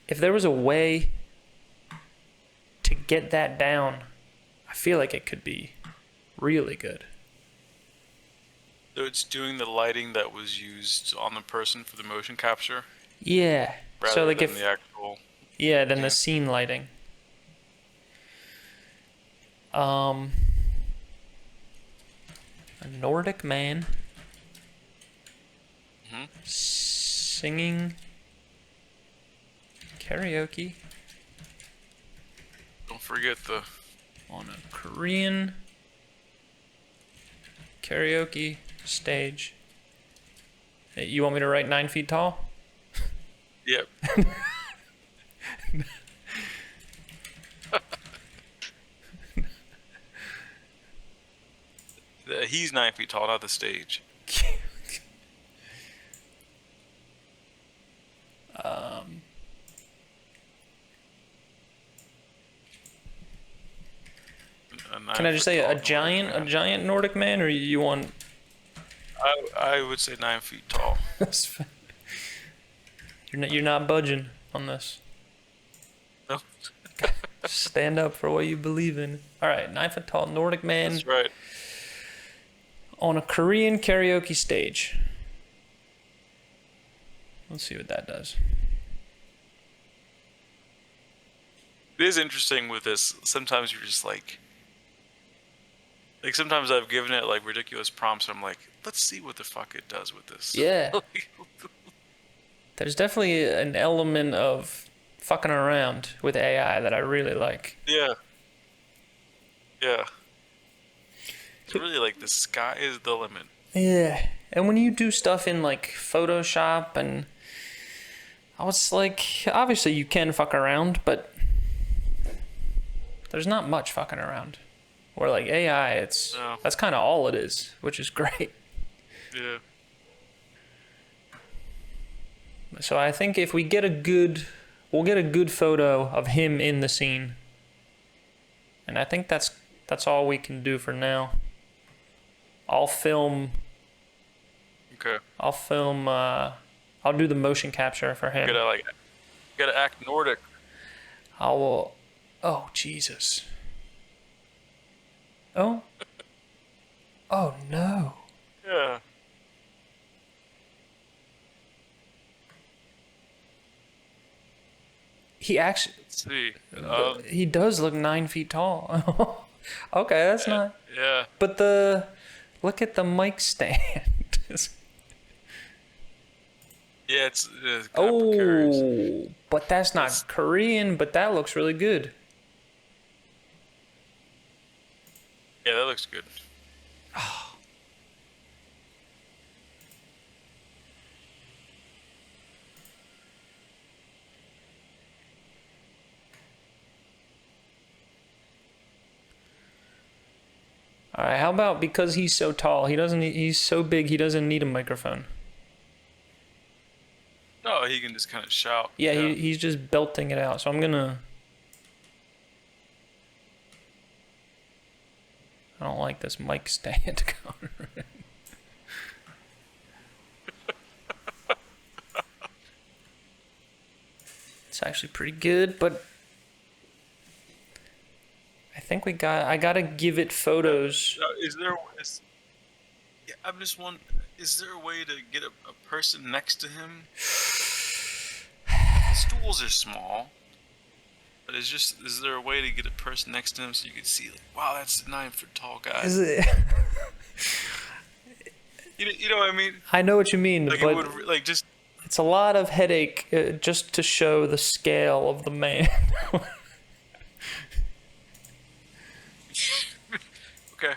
if there was a way to get that down, I feel like it could be really good. So it's doing the lighting that was used on the person for the motion capture, Yeah. rather So like than if the actual. than the scene lighting. A Nordic man singing karaoke Don't forget the. on a Korean karaoke stage. Hey, you want me to write 9 feet tall? Yep. He's 9 feet tall, not the stage. Can I just say a giant Nordic man, or you want? I would say 9 feet tall. You're not budging on this. No. Stand up for what you believe in. All right, 9 foot tall Nordic man That's right. on a Korean karaoke stage. Let's see what that does. It is interesting with this. Sometimes you're just like sometimes I've given it like ridiculous prompts. And I'm like, let's see what the fuck it does with this. Yeah. There's definitely an element of fucking around with AI that I really like. Yeah. Yeah. It's really like the sky is the limit. Yeah. And when you do stuff in like Photoshop, and I was like, obviously you can fuck around, but there's not much fucking around. Or like AI, that's kind of all it is, which is great. Yeah. So I think if we get we'll get a good photo of him in the scene. And I think that's all we can do for now. I'll film. Okay. I'll do the motion capture for him. Gotta act Nordic. Oh Jesus. Oh. Oh no. Yeah. He actually, Let's see. he does look 9 feet tall. Okay, that's not. Yeah. But look at the mic stand. Yeah, it's kind of precarious. Oh, but that's not It's- Korean, but that looks really good. Yeah, that looks good. All right, how about because he's so tall, he's so big, he doesn't need a microphone. No, he can just kind of shout. Yeah, he's just belting it out. So I'm gonna. I don't like this mic stand cover. It's actually pretty good, but I think I gotta give it photos. Yeah, I'm just wondering, is there a way to get a person next to him? The stools are small, but is there a way to get a person next to him so you can see, like, wow, that's a 9 foot tall guy? Is it? You know what I mean? I know what you mean, Like, but it would, like, just, it's a lot of headache just to show the scale of the man. okay.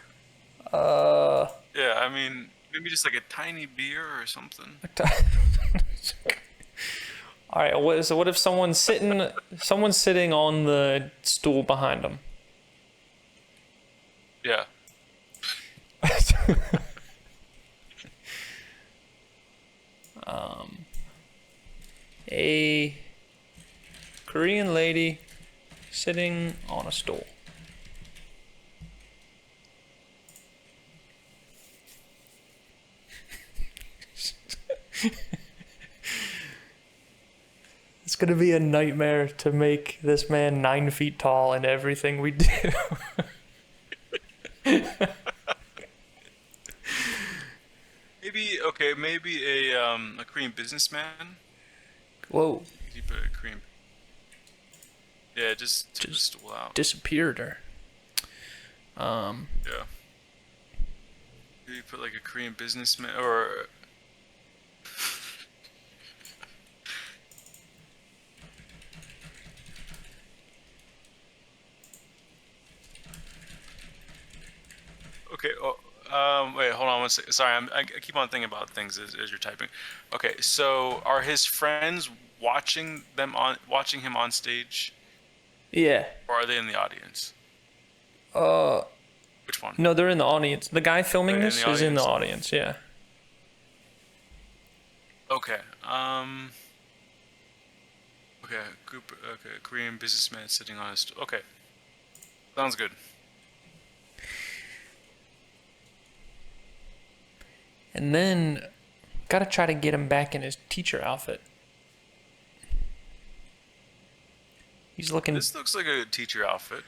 Yeah, I mean, maybe just like a tiny beer or something. All right. So what if someone's sitting on the stool behind him? Yeah. A Korean lady sitting on a stool. It's gonna be a nightmare to make this man 9 feet tall in everything we do. Maybe a Korean businessman. Whoa, You put a Korean. Yeah, just took the stool out. disappeared her. Yeah. Maybe put like a Korean businessman or. Okay. Oh, wait. Hold on one second. Sorry, I keep on thinking about things as you're typing. Okay. So, are his friends watching him on stage, Yeah. or are they in the audience? Which one? No, they're in the audience. The guy filming They're in this the is in the audience. audience. Yeah. Okay. Okay. Okay. Korean businessman sitting on his. Okay. Sounds good. And then, gotta try to get him back in his teacher outfit. He's looking. This looks like a teacher outfit.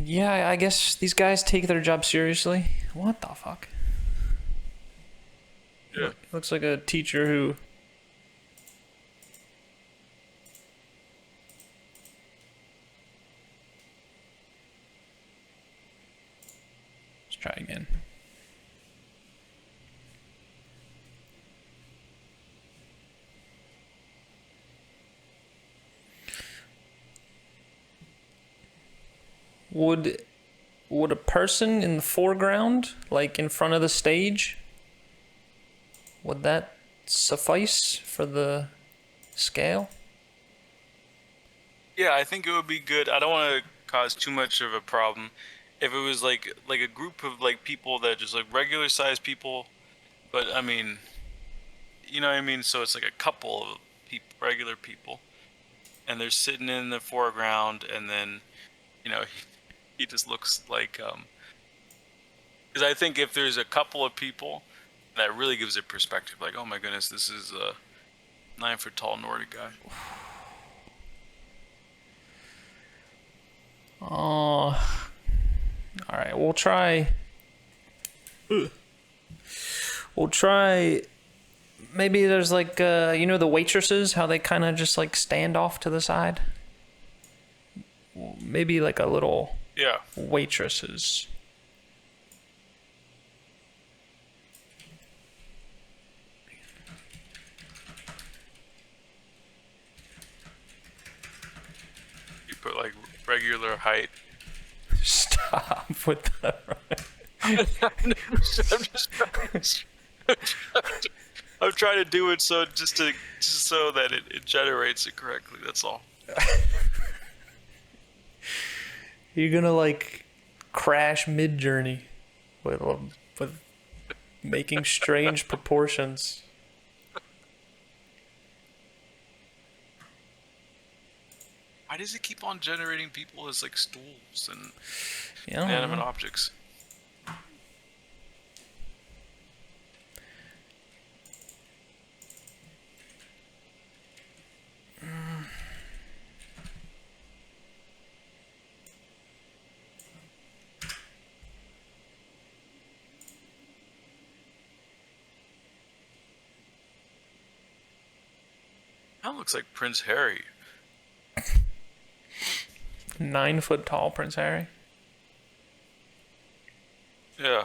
Yeah, I guess these guys take their job seriously. What the fuck? Yeah. Looks like a teacher who. Let's try again. Would a person in the foreground, like in front of the stage, would that suffice for the scale? Yeah, I think it would be good. I don't want to cause too much of a problem. If it was like a group of like people that just like regular sized people, but I mean, you know what I mean? So it's like a couple of regular people, and they're sitting in the foreground, and then, you know, he just looks like because I think if there's a couple of people, that really gives it perspective. Like, oh my goodness, this is a 9 foot tall Nordic guy. All right, we'll try. We'll try. Maybe there's like you know the waitresses, how they kind of just like stand off to the side. Maybe like a little waitresses. You put like regular height. Stop with the. I'm trying to do it so just so that it generates it correctly. That's all. You're gonna like crash Midjourney with making strange proportions. Why does it keep on generating people as like stools and Yeah, inanimate objects? That looks like Prince Harry. 9 foot tall Prince Harry. Yeah.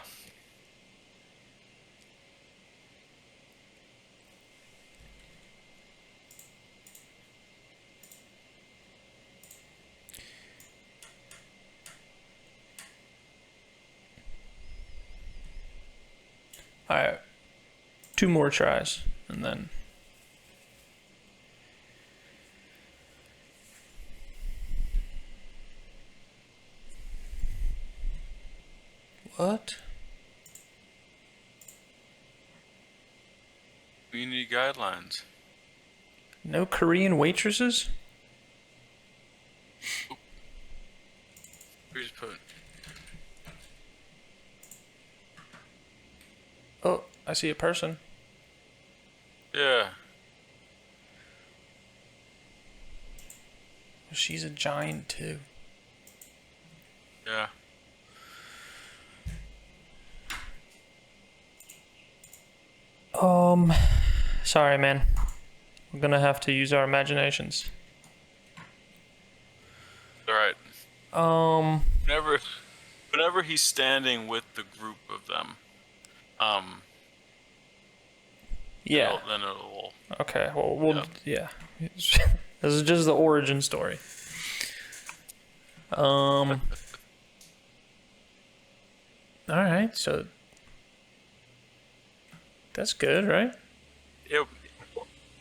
All right, 2 more tries, and then. What? Community guidelines. No Korean waitresses? We just put. Oh, I see a person. Yeah. She's a giant too. Yeah. Sorry, man. We're gonna have to use our imaginations. All right. Whenever he's standing with the group of them, Yeah. then it'll. Okay. Well, yeah. This is just the origin story. All right. So that's good, right?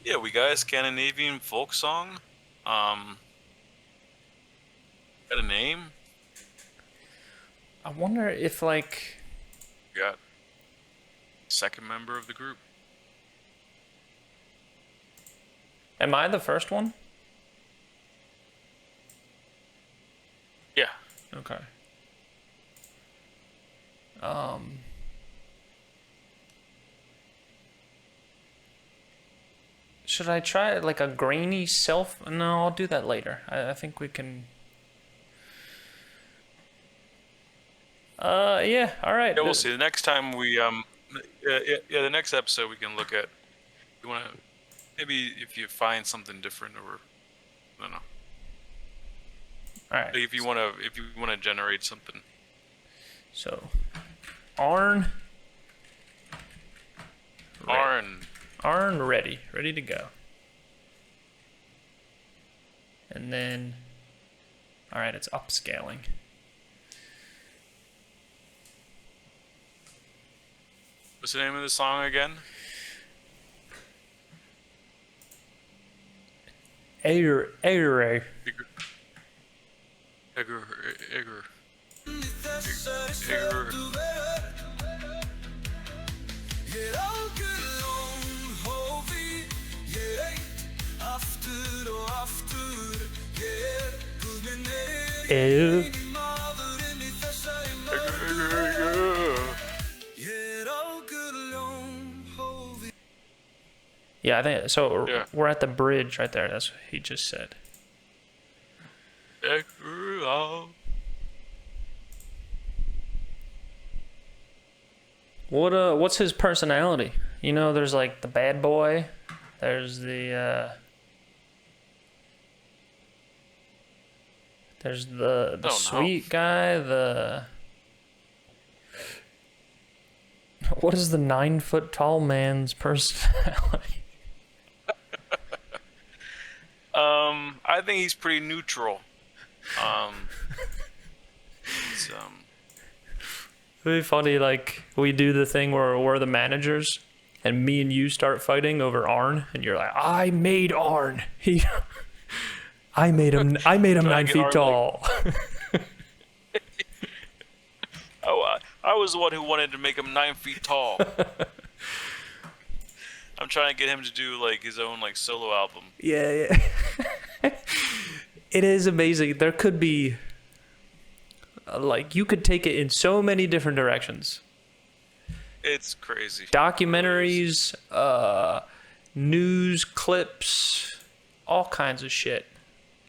Yeah, we got a Scandinavian folk song. Got a name. I wonder if like. We got second member of the group. Am I the first one? Yeah. Okay. Should I try like a grainy self? No, I'll do that later. I think we can. Yeah. All right. Yeah, we'll see. The next time we the next episode we can look at. You want to maybe if you find something different or I don't know. All right. Like if you want to generate something. So, Arne. Arne ready to go. And then, all right, it's upscaling. What's the name of the song again? Egger. Egger. Yeah, I think so. Yeah. We're at the bridge right there. That's what he just said. What's his personality? You know, there's like the bad boy. There's the sweet guy. What is the 9-foot tall man's personality? I think he's pretty neutral. It'd be funny, like, we do the thing where we're the managers, and me and you start fighting over Arne, and you're like, I made Arne. I made him 9 feet tall. I was the one who wanted to make him 9 feet tall. I'm trying to get him to do like his own like solo album. Yeah. It is amazing. There could be like, you could take it in so many different directions. It's crazy. Documentaries, news clips, all kinds of shit.